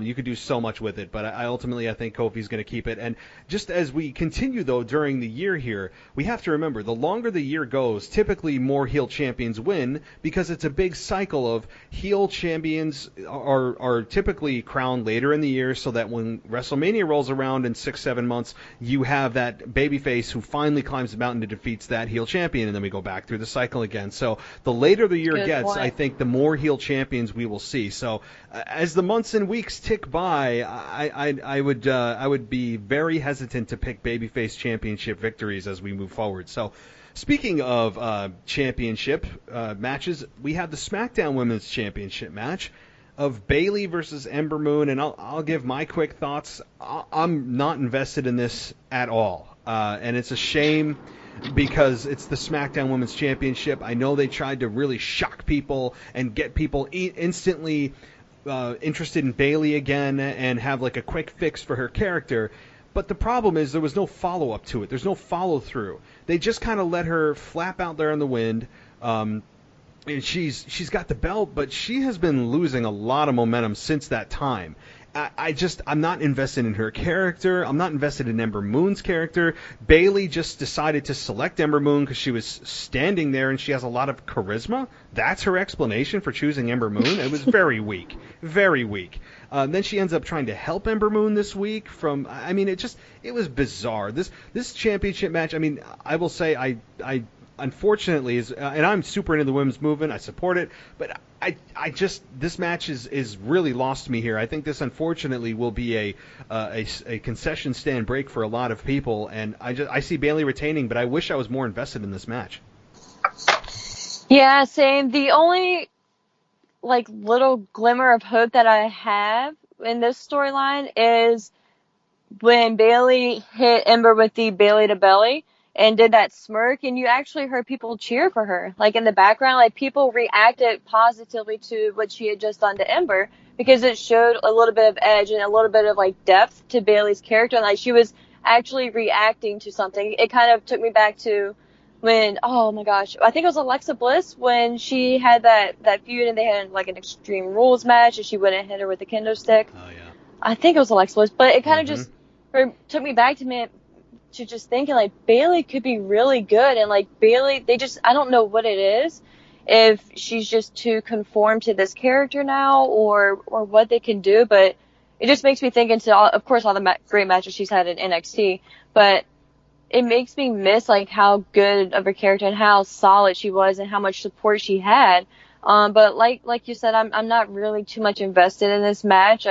You could do so much with it, but I think Kofi's going to keep it. And just as we continue, though, during the year here, we have to remember, the longer the year goes, typically more heel champions win because it's a big cycle of heel champions are typically crowned later in the year so that when WrestleMania rolls around in 6-7 months, you have that babyface who finally climbs the mountain and defeats that heel champion, and then we go back through the cycle again. So the later the year gets, I think the more heel champions we will see. So as the months and weeks tick by, I would be very hesitant to pick babyface championship victories as we move forward. So, speaking of championship matches, we have the SmackDown Women's Championship match of Bayley versus Ember Moon, and I'll give my quick thoughts. I'm not invested in this at all, and it's a shame because it's the SmackDown Women's Championship. I know they tried to really shock people and get people instantly interested in Bayley again and have like a quick fix for her character. But the problem is there was no follow-up to it. There's no follow-through. They just kind of let her flap out there in the wind. And she's got the belt, but she has been losing a lot of momentum since that time. I'm not invested in her character. I'm not invested in Ember Moon's character. Bayley just decided to select Ember Moon because she was standing there and she has a lot of charisma. That's her explanation for choosing Ember Moon. It was very weak. Very weak. Then she ends up trying to help Ember Moon this week it was bizarre. This championship match, I will say I unfortunately and I'm super into the women's movement. I support it, but this match is really lost me here. I think this unfortunately will be a concession stand break for a lot of people, and I see Bayley retaining, but I wish I was more invested in this match. Yeah, same. The only little glimmer of hope that I have in this storyline is when Bayley hit Ember with the Bayley to belly and did that smirk, and you actually heard people cheer for her. Like, in the background, people reacted positively to what she had just done to Ember because it showed a little bit of edge and a little bit of, depth to Bayley's character. And, she was actually reacting to something. It kind of took me back to when, oh my gosh, I think it was Alexa Bliss when she had that feud and they had, an Extreme Rules match and she went and hit her with the kendo stick. Oh, yeah. I think it was Alexa Bliss, but it kind of just took me back to just thinking Bayley could be really good, and Bayley, I don't know what it is, if she's just too conformed to this character now or what they can do, but it just makes me think into of course all the great matches she's had in NXT, but it makes me miss how good of a character and how solid she was and how much support she had. But like you said, I'm not really too much invested in this match.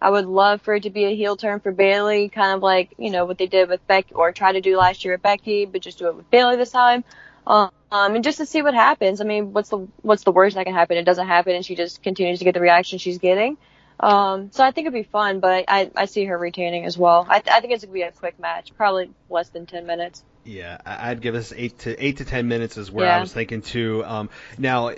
I would love for it to be a heel turn for Bayley, kind of what they did with Becky, or try to do last year with Becky, but just do it with Bayley this time. And just to see what happens. What's the worst that can happen? It doesn't happen and she just continues to get the reaction she's getting. So I think it'd be fun, but I see her retaining as well. I think it's gonna be a quick match, probably less than 10 minutes. Yeah, I'd give us 8 to 10 minutes is where I Yeah. was thinking too. Now,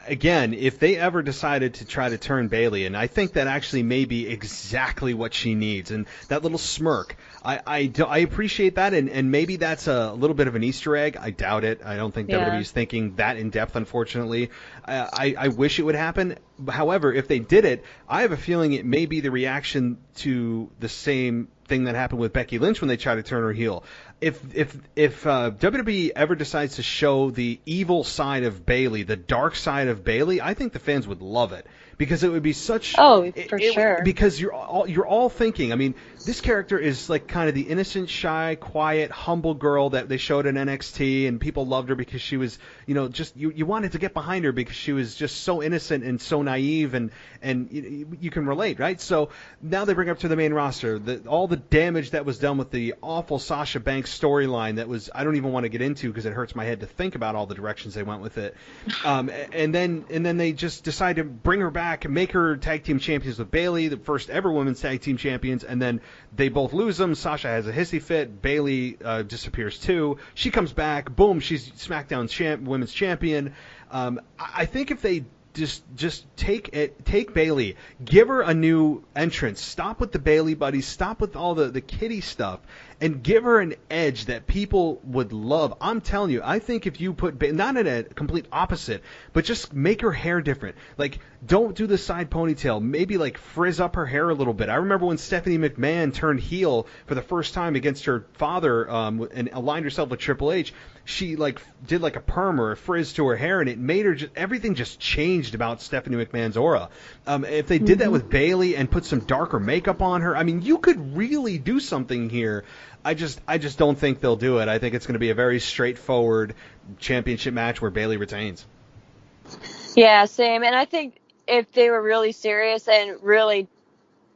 again, if they ever decided to try to turn Bayley, and I think that actually may be exactly what she needs, and that little smirk, I appreciate that, and maybe that's a little bit of an Easter egg. I doubt it. I don't think Yeah. WWE is thinking that in depth, unfortunately. I wish it would happen. However, if they did it, I have a feeling it may be the reaction to the same thing that happened with Becky Lynch when they tried to turn her heel. If WWE ever decides to show the evil side of Bayley, the dark side of Bayley, I think the fans would love it because it would be such. Sure. Because you're all thinking. I mean, this character is like kind of the innocent, shy, quiet, humble girl that they showed in NXT, and people loved her because she was, just you wanted to get behind her because she was just so innocent and so naive, and you can relate, right? So now they bring up to the main roster all the damage that was done with the awful Sasha Banks storyline that was, I don't even want to get into because it hurts my head to think about all the directions they went with it. And then they just decide to bring her back and make her tag team champions with Bayley, the first ever women's tag team champions, and then they both lose them. Sasha has a hissy fit. Bayley disappears too. She comes back. Boom, she's SmackDown women's champion. I think if they just take Bayley, give her a new entrance, stop with the Bayley buddies, stop with all the kiddie stuff, and give her an edge that people would love. I'm telling you, I think if you put not in a complete opposite, but just make her hair different. Like, don't do the side ponytail. Maybe like frizz up her hair a little bit. I remember when Stephanie McMahon turned heel for the first time against her father and aligned herself with Triple H. She did a perm or a frizz to her hair, and it made her everything just changed about Stephanie McMahon's aura. If they did that with Bayley and put some darker makeup on her, I mean, you could really do something here. I just don't think they'll do it. I think it's going to be a very straightforward championship match where Bayley retains. Yeah, same. And I think if they were really serious and really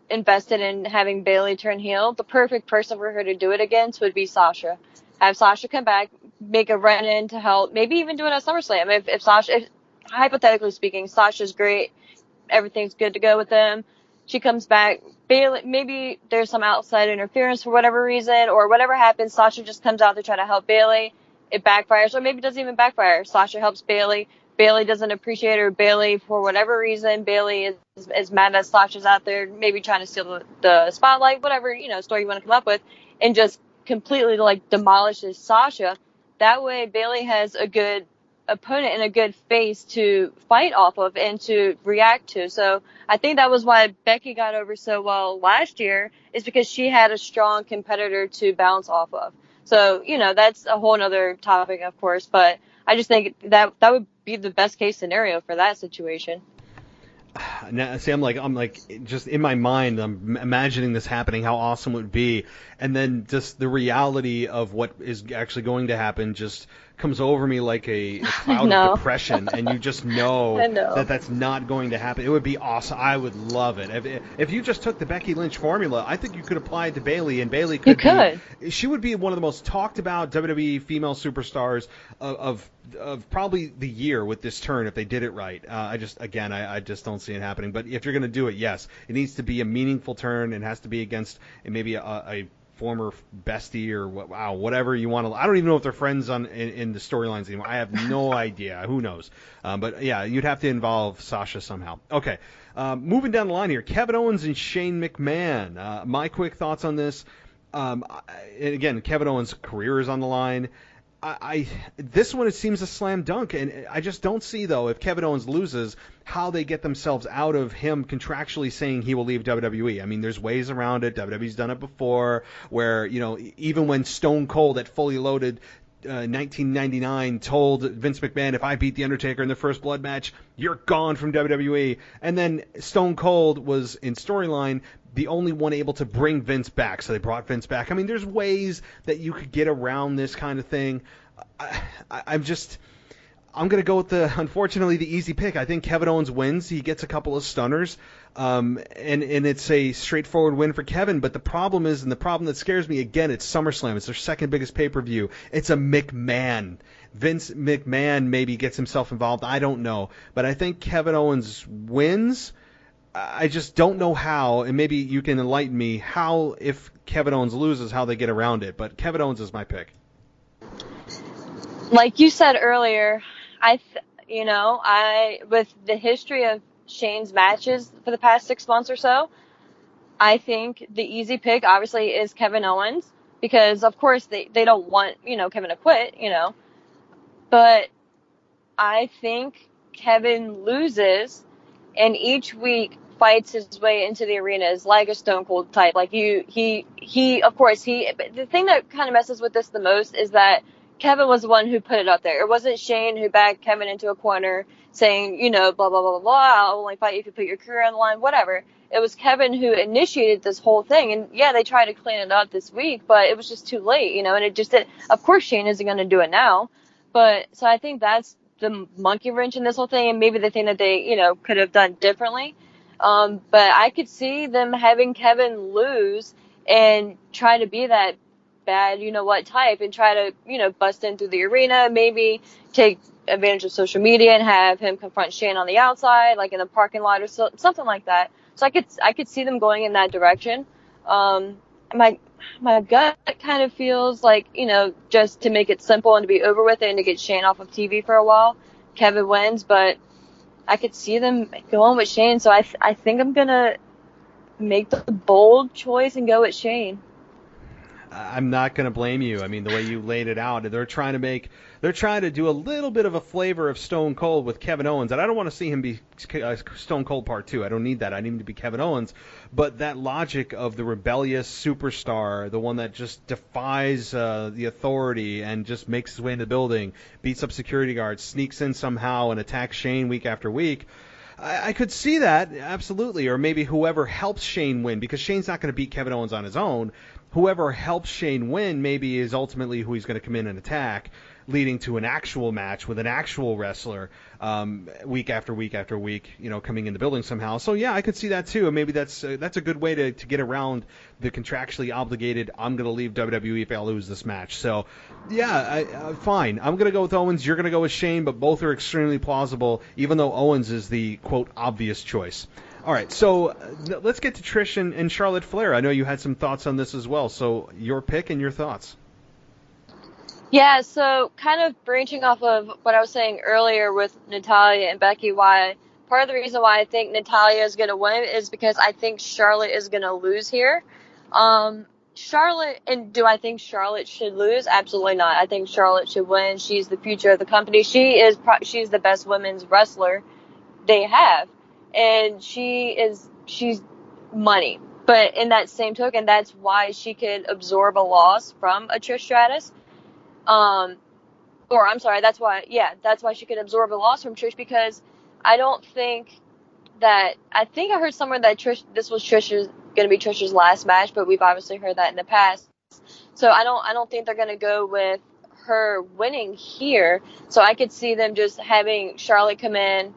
invested in having Bayley turn heel, the perfect person for her to do it against would be Sasha. Have Sasha come back, make a run-in to help, maybe even do it at SummerSlam. If hypothetically speaking, Sasha's great, everything's good to go with them, she comes back, Bayley, maybe there's some outside interference for whatever reason, or whatever happens, Sasha just comes out to try to help Bayley, it backfires, or maybe it doesn't even backfire. Sasha helps Bayley, Bayley doesn't appreciate her, Bayley, for whatever reason, Bayley is mad that Sasha's out there, maybe trying to steal the spotlight, whatever, story you want to come up with, and just completely demolishes Sasha. That way Bayley has a good opponent and a good face to fight off of and to react to. So I think that was why Becky got over so well last year, is because she had a strong competitor to bounce off of. So, that's a whole other topic, of course, but I just think that would be the best case scenario for that situation. Now, see, I'm like, just in my mind, I'm imagining this happening, how awesome it would be, and then just the reality of what is actually going to happen just comes over me like a cloud of depression, and you just know that that's not going to happen. It would be awesome. I would love it. If you just took the Becky Lynch formula, I think you could apply it to Bayley, and Bayley she would be one of the most talked about WWE female superstars of probably the year with this turn if they did it right. I just don't see it happening. But if you're going to do it, yes, it needs to be a meaningful turn. It has to be against maybe a former bestie or whatever you want to. I don't even know if they're friends in the storylines anymore. I have no idea. Who knows? But yeah, you'd have to involve Sasha somehow. Okay, moving down the line here, Kevin Owens and Shane McMahon. My quick thoughts on this. And again, Kevin Owens' career is on the line. This one, it seems a slam dunk, and I just don't see, though, if Kevin Owens loses, how they get themselves out of him contractually saying he will leave WWE. I mean, there's ways around it. WWE's done it before, where, even when Stone Cold at Fully Loaded 1999 told Vince McMahon, if I beat The Undertaker in the first blood match, you're gone from WWE. And then Stone Cold was in storyline the only one able to bring Vince back, so they brought Vince back. I mean, there's ways that you could get around this kind of thing. I'm going to go with unfortunately, the easy pick. I think Kevin Owens wins. He gets a couple of stunners, and it's a straightforward win for Kevin. But the problem is, and the problem that scares me, again, it's SummerSlam. It's their second biggest pay-per-view. It's a McMahon. Vince McMahon maybe gets himself involved. I don't know. But I think Kevin Owens wins. I just don't know how, and maybe you can enlighten me, how, if Kevin Owens loses, how they get around it. But Kevin Owens is my pick. Like you said earlier, with the history of Shane's matches for the past 6 months or so, I think the easy pick obviously is Kevin Owens, because of course they don't want, Kevin to quit, but I think Kevin loses and each week fights his way into the arena is like a Stone Cold type. Like the thing that kind of messes with this the most is that Kevin was the one who put it up there. It wasn't Shane who backed Kevin into a corner saying, blah, blah, blah, blah, blah, I'll only fight you if you put your career on the line, whatever. It was Kevin who initiated this whole thing. And yeah, they tried to clean it up this week, but it was just too late, and it just did. Of course, Shane isn't going to do it now. But so I think that's the monkey wrench in this whole thing, and maybe the thing that they, could have done differently. But I could see them having Kevin lose and try to be that bad, type, and try to, bust in through the arena, maybe take advantage of social media and have him confront Shane on the outside, like in the parking lot or something like that. So I could see them going in that direction. My gut kind of feels like, just to make it simple and to be over with it and to get Shane off of TV for a while, Kevin wins, but I could see them going with Shane. So I think I'm going to make the bold choice and go with Shane. I'm not going to blame you. I mean, the way you laid it out, they're trying to do a little bit of a flavor of Stone Cold with Kevin Owens, and I don't want to see him be Stone Cold Part 2. I don't need that. I need him to be Kevin Owens. But that logic of the rebellious superstar, the one that just defies the authority and just makes his way in the building, beats up security guards, sneaks in somehow and attacks Shane week after week, I could see that, absolutely. Or maybe whoever helps Shane win, because Shane's not going to beat Kevin Owens on his own. Whoever helps Shane win maybe is ultimately who he's going to come in and attack, leading to an actual match with an actual wrestler week after week after week, coming in the building somehow. So, yeah, I could see that too. And maybe that's a good way to get around the contractually obligated, I'm going to leave WWE if I lose this match. So, yeah, fine. I'm going to go with Owens. You're going to go with Shane, but both are extremely plausible, even though Owens is the, quote, obvious choice. All right, so let's get to Trish and Charlotte Flair. I know you had some thoughts on this as well, so your pick and your thoughts. Yeah, so kind of branching off of what I was saying earlier with Natalya and Becky, part of the reason why I think Natalya is going to win is because I think Charlotte is going to lose here. Charlotte, and do I think Charlotte should lose? Absolutely not. I think Charlotte should win. She's the future of the company. She's the best women's wrestler they have. And she's money. But in that same token, that's why she could absorb a loss from a Trish Stratus. That's why she could absorb a loss from Trish, because I think I heard somewhere that this was going to be Trish's last match, but we've obviously heard that in the past. So I don't think they're going to go with her winning here. So I could see them just having Charlotte come in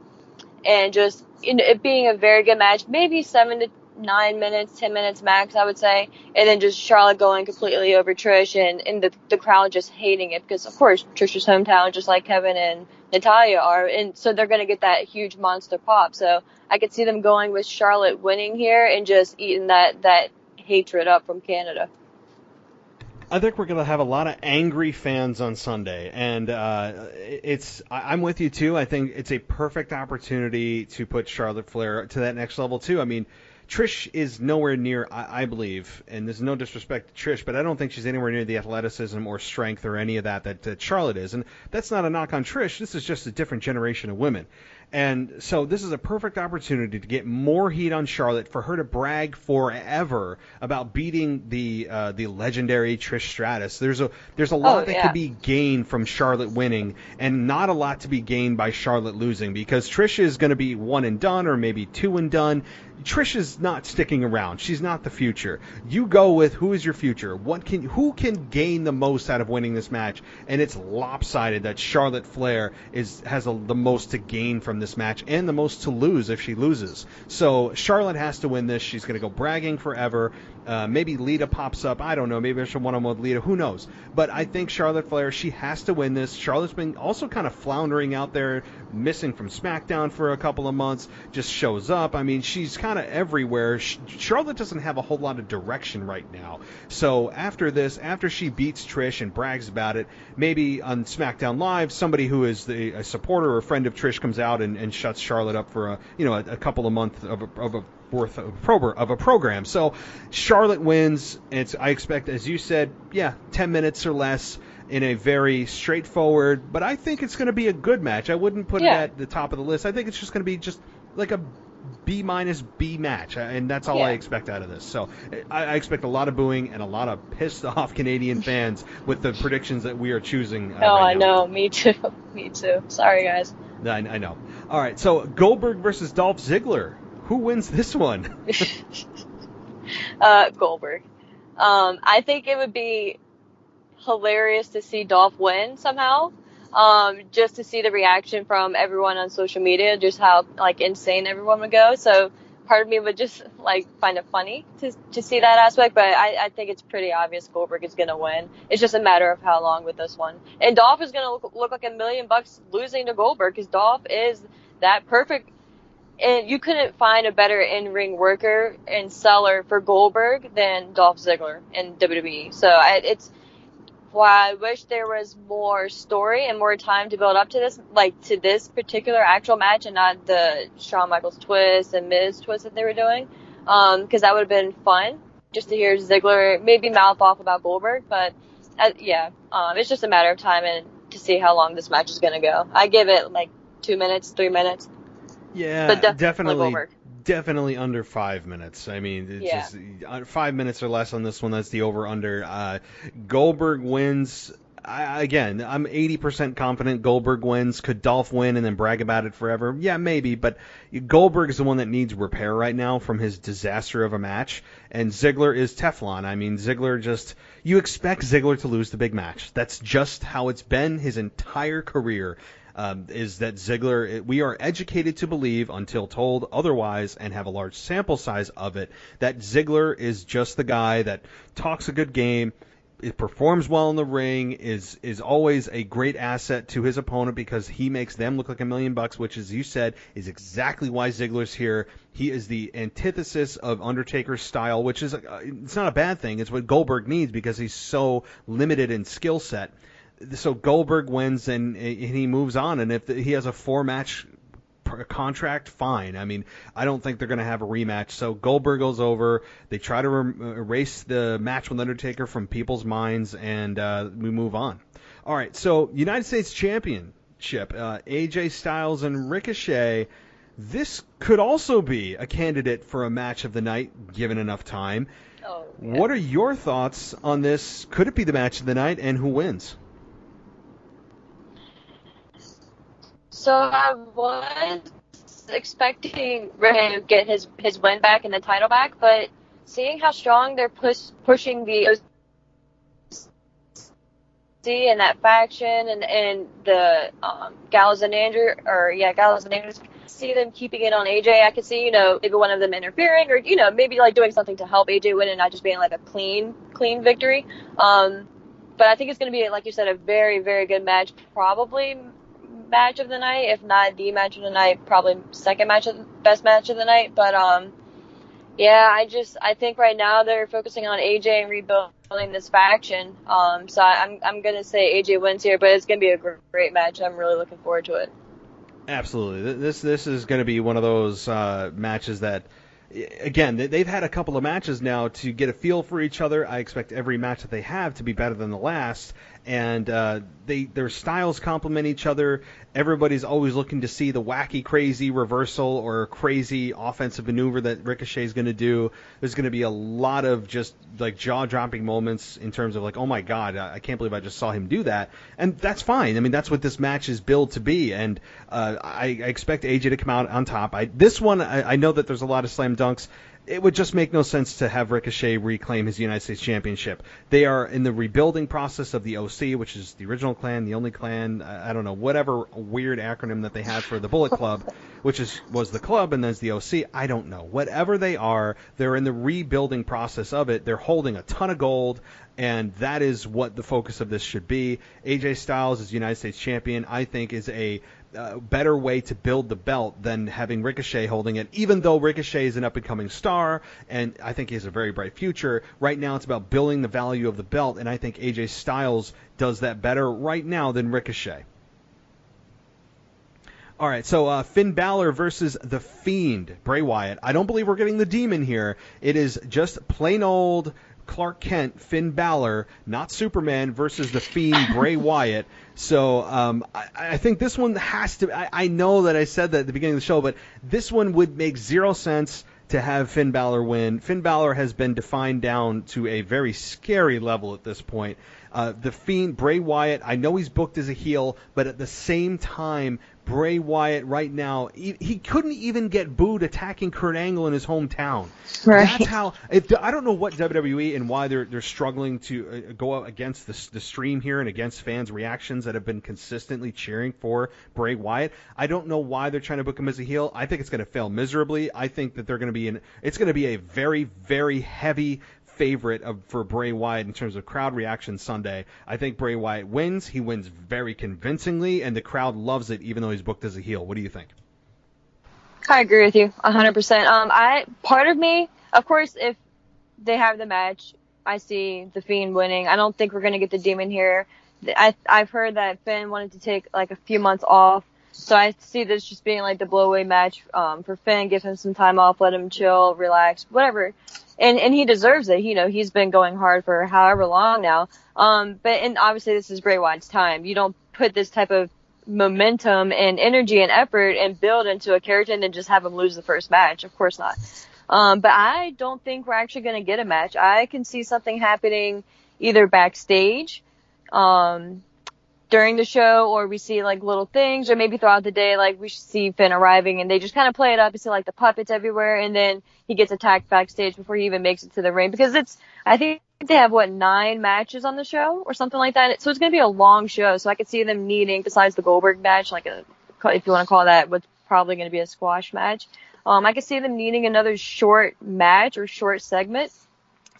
and just it being a very good match, maybe 7 to 9 minutes, 10 minutes max, I would say, and then just Charlotte going completely over Trish and the crowd just hating it, because of course Trish's hometown, just like Kevin and Natalya are, and so they're going to get that huge monster pop. So I could see them going with Charlotte winning here and just eating that hatred up from Canada. I think we're going to have a lot of angry fans on Sunday, and I'm with you too. I think it's a perfect opportunity to put Charlotte Flair to that next level too. I mean, Trish is nowhere near, I believe, and there's no disrespect to Trish, but I don't think she's anywhere near the athleticism or strength or any of that Charlotte is. And that's not a knock on Trish. This is just a different generation of women. And so this is a perfect opportunity to get more heat on Charlotte, for her to brag forever about beating the legendary Trish Stratus. There's a lot that could be gained from Charlotte winning, and not a lot to be gained by Charlotte losing, because Trish is going to be one and done, or maybe two and done. Trish is not sticking around. She's not the future. You go with who is your future. Who can gain the most out of winning this match? And it's lopsided that Charlotte Flair has the most to gain from from this match and the most to lose if she loses. So Charlotte has to win this. She's going to go bragging forever. Maybe Lita pops up. I don't know. Maybe there's a one-on-one with Lita. Who knows? But I think Charlotte Flair, she has to win this. Charlotte's been also kind of floundering out there, missing from SmackDown for a couple of months, just shows up. I mean, she's kind of everywhere. Charlotte doesn't have a whole lot of direction right now. So after this, after she beats Trish and brags about it, maybe on SmackDown Live, somebody who is a supporter or a friend of Trish comes out and shuts Charlotte up for a couple of months of a worth of a program. So Charlotte wins. I expect, as you said, 10 minutes or less in a very straightforward, but I think it's going to be a good match. I wouldn't put it at the top of the list. I think it's just going to be just like a B- B match, and that's all I expect out of this. So I expect a lot of booing and a lot of pissed off Canadian fans with the predictions that we are choosing. I know. Me too. Me too. Sorry, guys. I know. All right, so Goldberg versus Dolph Ziggler. Who wins this one? Goldberg. I think it would be hilarious to see Dolph win somehow. Just to see the reaction from everyone on social media, just how insane everyone would go. So part of me would just find it funny to see that aspect, but I think it's pretty obvious Goldberg is gonna win. It's just a matter of how long with this one. And Dolph is gonna look like $1 million losing to Goldberg, because Dolph is that perfect. And you couldn't find a better in-ring worker and seller for Goldberg than Dolph Ziggler in WWE. So it's why I wish there was more story and more time to build up to this particular actual match, and not the Shawn Michaels twist and Miz twist that they were doing. Because that would have been fun just to hear Ziggler maybe mouth off about Goldberg. But it's just a matter of time and to see how long this match is going to go. I give it 2 minutes, 3 minutes. Yeah, but definitely under 5 minutes. I mean, just 5 minutes or less on this one. That's the over-under. Goldberg wins. I'm 80% confident Goldberg wins. Could Dolph win and then brag about it forever? Yeah, maybe. But Goldberg is the one that needs repair right now from his disaster of a match. And Ziggler is Teflon. I mean, you expect Ziggler to lose the big match. That's just how it's been his entire career. Is that Ziggler, we are educated to believe until told otherwise and have a large sample size of it, that Ziggler is just the guy that talks a good game, it performs well in the ring, is always a great asset to his opponent because he makes them look like $1 million, which, as you said, is exactly why Ziggler's here. He is the antithesis of Undertaker's style, which is it's not a bad thing. It's what Goldberg needs because he's so limited in skill set. So Goldberg wins and he moves on, and if he has a 4-match contract, fine. I mean, I don't think they're going to have a rematch. So Goldberg goes over. They try to erase the match with Undertaker from people's minds, and we move on. All right, so United States Championship, AJ Styles and Ricochet. This could also be a candidate for a match of the night, given enough time. Oh, yeah. What are your thoughts on this? Could it be the match of the night, and who wins? So I was expecting Rey to get his win back and the title back, but seeing how strong they're pushing the OC and that faction and the Gallows and Andrews, see them keeping it on AJ. I could see, maybe one of them interfering or, maybe doing something to help AJ win and not just being a clean victory. But I think it's going to be, like you said, a very, very good match, probably match of the night, if not the match of the night, probably best match of the night. But I think right now they're focusing on AJ and rebuilding this faction. So I'm gonna say AJ wins here, but it's gonna be a great match. I'm really looking forward to it. Absolutely, this is going to be one of those matches that, again, they've had a couple of matches now to get a feel for each other. I expect every match that they have to be better than the last. And their styles complement each other. Everybody's always looking to see the wacky, crazy reversal or crazy offensive maneuver that Ricochet's going to do. There's going to be a lot of just jaw-dropping moments in terms of oh my God, I can't believe I just saw him do that. And that's fine. I mean, that's what this match is billed to be. And I expect AJ to come out on top. This one, I know that there's a lot of slam dunks. it would just make no sense to have Ricochet reclaim his United States Championship. They are in the rebuilding process of the OC, which is the original clan, the only clan, I don't know, whatever weird acronym that they had for the Bullet Club, which was the club and then the OC. I don't know. Whatever they are, they're in the rebuilding process of it. They're holding a ton of gold, and that is what the focus of this should be. AJ Styles as United States Champion, I think, is a better way to build the belt than having Ricochet holding it, even though Ricochet is an up-and-coming star, and I think he has a very bright future. Right now it's about building the value of the belt, and I think AJ Styles does that better right now than Ricochet. All right, so Finn Balor versus The Fiend, Bray Wyatt. I don't believe we're getting the Demon here. It is just plain old Clark Kent, Finn Balor, not Superman, versus The Fiend, Bray Wyatt. So I think this one has to... I know that I said that at the beginning of the show, but this one would make zero sense to have Finn Balor win. Finn Balor has been defined down to a very scary level at this point. The Fiend, Bray Wyatt, I know he's booked as a heel, but at the same time, Bray Wyatt right now, he couldn't even get booed attacking Kurt Angle in his hometown. Right. That's how... I don't know what WWE and why they're struggling to go up against the stream here and against fans' reactions that have been consistently cheering for Bray Wyatt. I don't know why they're trying to book him as a heel. I think it's going to fail miserably. I think that they're going to be it's going to be a very, very heavy favorite for Bray Wyatt in terms of crowd reaction Sunday. I think Bray Wyatt wins. He wins very convincingly, and the crowd loves it, even though he's booked as a heel. What do you think? I agree with you 100%. Part of me, of course, if they have the match, I see The Fiend winning. I don't think we're going to get the Demon here. I've heard that Finn wanted to take like a few months off, so I see this just being like the blowaway match for Finn. Give him some time off, let him chill, relax, whatever. And he deserves it. You know, he's been going hard for however long now. And obviously this is Bray Wyatt's time. You don't put this type of momentum and energy and effort and build into a character and then just have him lose the first match. Of course not. But I don't think we're actually going to get a match. I can see something happening either backstage, during the show, or we see like little things, or maybe throughout the day, like we see Finn arriving and they just kind of play it up. You see like the puppets everywhere, and then he gets attacked backstage before he even makes it to the ring, because I think they have 9 matches on the show or something like that. So it's going to be a long show. So I could see them needing, besides the Goldberg match, like if you want to call that, what's probably going to be a squash match. I could see them needing another short match or short segment.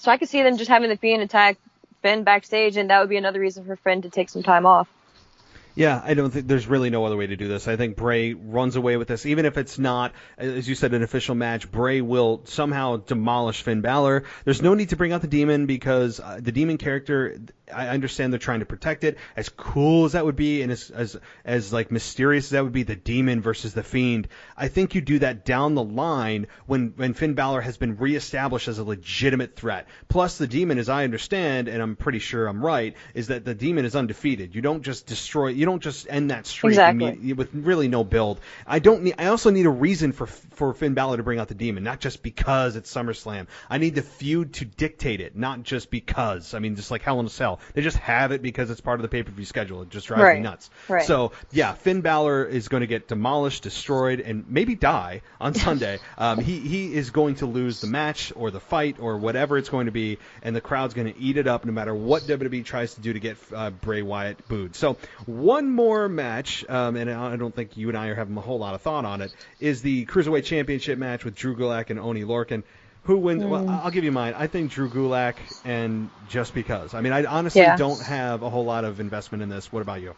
So I could see them just having the Fiend attack Finn backstage, and that would be another reason for Finn to take some time off. Yeah, I don't think there's really no other way to do this. I think Bray runs away with this. Even if it's not, as you said, an official match, Bray will somehow demolish Finn Balor. There's no need to bring out the Demon, because the Demon character, I understand they're trying to protect it. As cool as that would be, and as like mysterious as that would be, the Demon versus the Fiend, I think you do that down the line when Finn Balor has been reestablished as a legitimate threat. Plus, the Demon, as I understand, and I'm pretty sure I'm right, is that the Demon is undefeated. You don't just destroy. You don't just end that streak exactly. With really no build. I also need a reason for Finn Balor to bring out the Demon, not just because it's SummerSlam. I need the feud to dictate it, not just because. I mean, just like Hell in a Cell. They just have it because it's part of the pay-per-view schedule. It just drives me nuts. Right. So, yeah, Finn Balor is going to get demolished, destroyed, and maybe die on Sunday. He is going to lose the match or the fight or whatever it's going to be, and the crowd's going to eat it up no matter what WWE tries to do to get Bray Wyatt booed. So, one more match, and I don't think you and I are having a whole lot of thought on it, is the Cruiserweight Championship match with Drew Gulak and Oney Lorcan. Who wins? Well, I'll give you mine. I think Drew Gulak, and just because. I mean, I honestly don't have a whole lot of investment in this. What about you?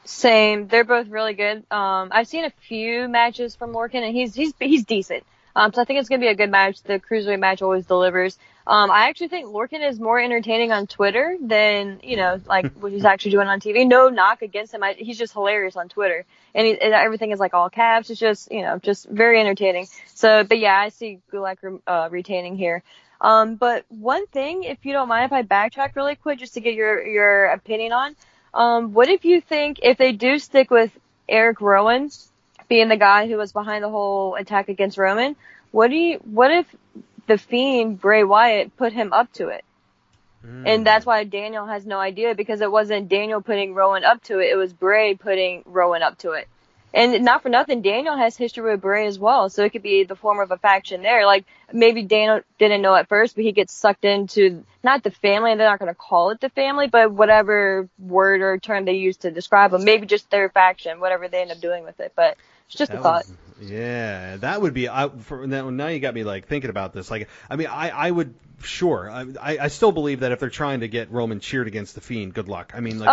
Same. They're both really good. I've seen a few matches from Lorcan, and he's decent. So I think it's going to be a good match. The Cruiserweight match always delivers. I actually think Lorcan is more entertaining on Twitter than, like what he's actually doing on TV. No knock against him. He's just hilarious on Twitter. And everything is like all caps. It's just, just very entertaining. So, but yeah, I see Gulak retaining here. But one thing, if you don't mind if I backtrack really quick just to get your opinion on, what if you think if they do stick with Eric Rowan being the guy who was behind the whole attack against Roman, what if the Fiend, Bray Wyatt, put him up to it? And that's why Daniel has no idea, because it wasn't Daniel putting Rowan up to it. It was Bray putting Rowan up to it. And not for nothing, Daniel has history with Bray as well, so it could be the form of a faction there. Like, maybe Daniel didn't know at first, but he gets sucked into, not the family, they're not going to call it the family, but whatever word or term they use to describe them, maybe just their faction, whatever they end up doing with it. But it's just a thought. Yeah, that would be, now you got me, like, thinking about this. Like, I mean, I would, sure, I still believe that if they're trying to get Roman cheered against the Fiend, good luck. I mean, like,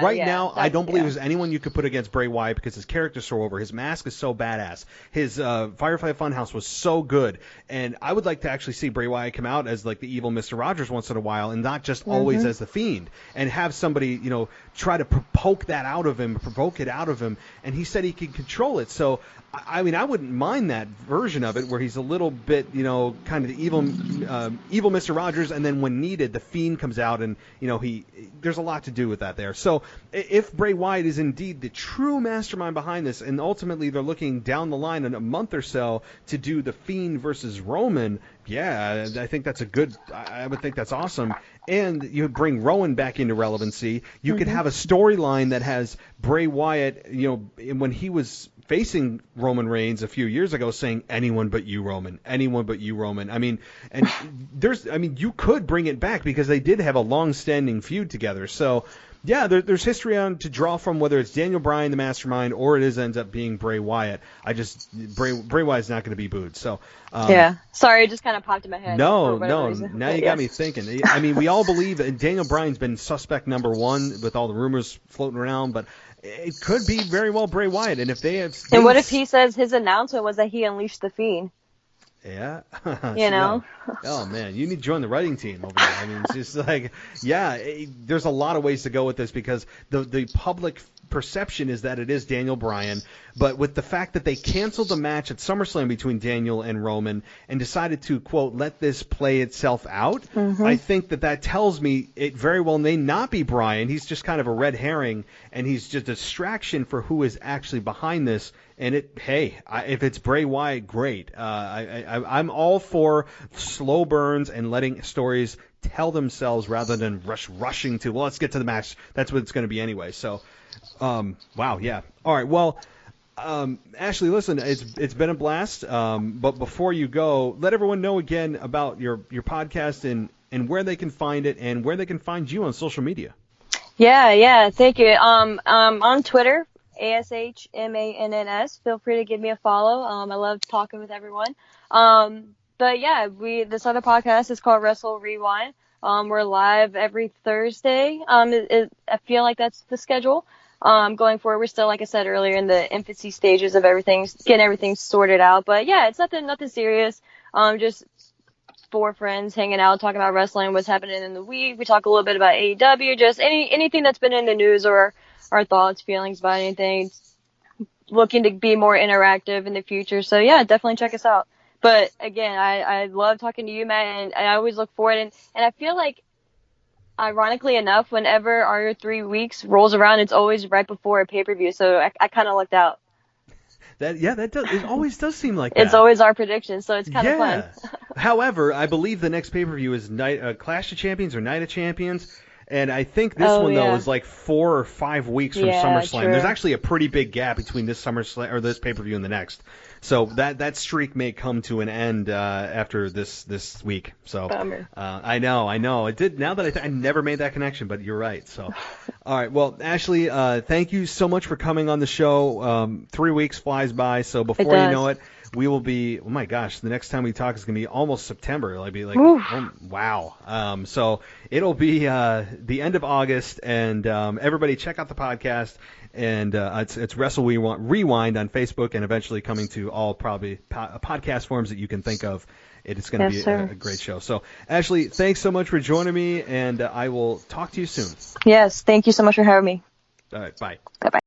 right now, I don't believe there's anyone you could put against Bray Wyatt because his character's so over. His mask is so badass. His Firefly Funhouse was so good. And I would like to actually see Bray Wyatt come out as, like, the evil Mr. Rogers once in a while and not just always as the Fiend. And have somebody, try to provoke it out of him. And he said he could control it. So, I mean, I wouldn't mind that version of it where he's a little bit, kind of the evil Mr. Rogers, and then when needed, the Fiend comes out, and there's a lot to do with that there. So if Bray Wyatt is indeed the true mastermind behind this, and ultimately they're looking down the line in a month or so to do the Fiend versus Roman, yeah, I think that's I would think that's awesome. And you bring Rowan back into relevancy. You could have a storyline that has Bray Wyatt, when he was facing Roman Reigns a few years ago, saying anyone but you, Roman, anyone but you, Roman. I mean, and you could bring it back because they did have a long-standing feud together. So, yeah, there's history on to draw from, whether it's Daniel Bryan, the mastermind, or it ends up being Bray Wyatt. Bray Wyatt's not going to be booed. So, yeah, sorry, it just kind of popped in my head. No, now you got me thinking. I mean, we all believe Daniel Bryan's been suspect number one with all the rumors floating around, but it could be very well Bray Wyatt. And if they have, and what if he says his announcement was that he unleashed the Fiend? Yeah. Oh, man, you need to join the writing team over there. I mean, it's just like, there's a lot of ways to go with this because the public perception is that it is Daniel Bryan, but with the fact that they canceled the match at SummerSlam between Daniel and Roman and decided to, quote, let this play itself out, I think that tells me it very well may not be Bryan. He's just kind of a red herring, and he's just a distraction for who is actually behind this. And if it's Bray Wyatt, great. I'm all for slow burns and letting stories tell themselves rather than rushing to, well, let's get to the match. That's what it's going to be anyway. So, wow, yeah. All right, well, Ashley, listen, it's been a blast. But before you go, let everyone know again about your podcast and where they can find it and where they can find you on social media. Yeah, thank you. On Twitter, ASHMANNS. Feel free to give me a follow. I love talking with everyone. But yeah, this other podcast is called Wrestle Rewind. We're live every Thursday. I feel like that's the schedule. Going forward, we're still, like I said earlier, in the infancy stages of getting everything sorted out. But yeah, it's nothing serious. Just four friends hanging out, talking about wrestling, what's happening in the week. We talk a little bit about AEW, just anything that's been in the news or our thoughts, feelings about anything. Looking to be more interactive in the future. So yeah, definitely check us out. But again, I love talking to you, Matt, and I always look forward. And I feel like, ironically enough, whenever our 3 weeks rolls around, it's always right before a pay-per-view. So I kind of lucked out. It always does seem like that. It's always our prediction, so it's kind of fun. However, I believe the next pay-per-view is Clash of Champions or Night of Champions. And I think this one, though, is like 4 or 5 weeks from SummerSlam. True. There's actually a pretty big gap between this SummerSlam or this pay-per-view and the next. So that streak may come to an end after this week. So I know. It did. Now that I never made that connection, but you're right. So, all right. Well, Ashley, thank you so much for coming on the show. 3 weeks flies by. So before you know it, we will be, oh my gosh, the next time we talk is going to be almost September. It'll be like, wow. So it'll be the end of August, and everybody check out the podcast. And it's Wrestle Rewind on Facebook, and eventually coming to all probably podcast forms that you can think of. It's going to be a great show. So, Ashley, thanks so much for joining me, and I will talk to you soon. Yes, thank you so much for having me. All right, bye. Bye-bye.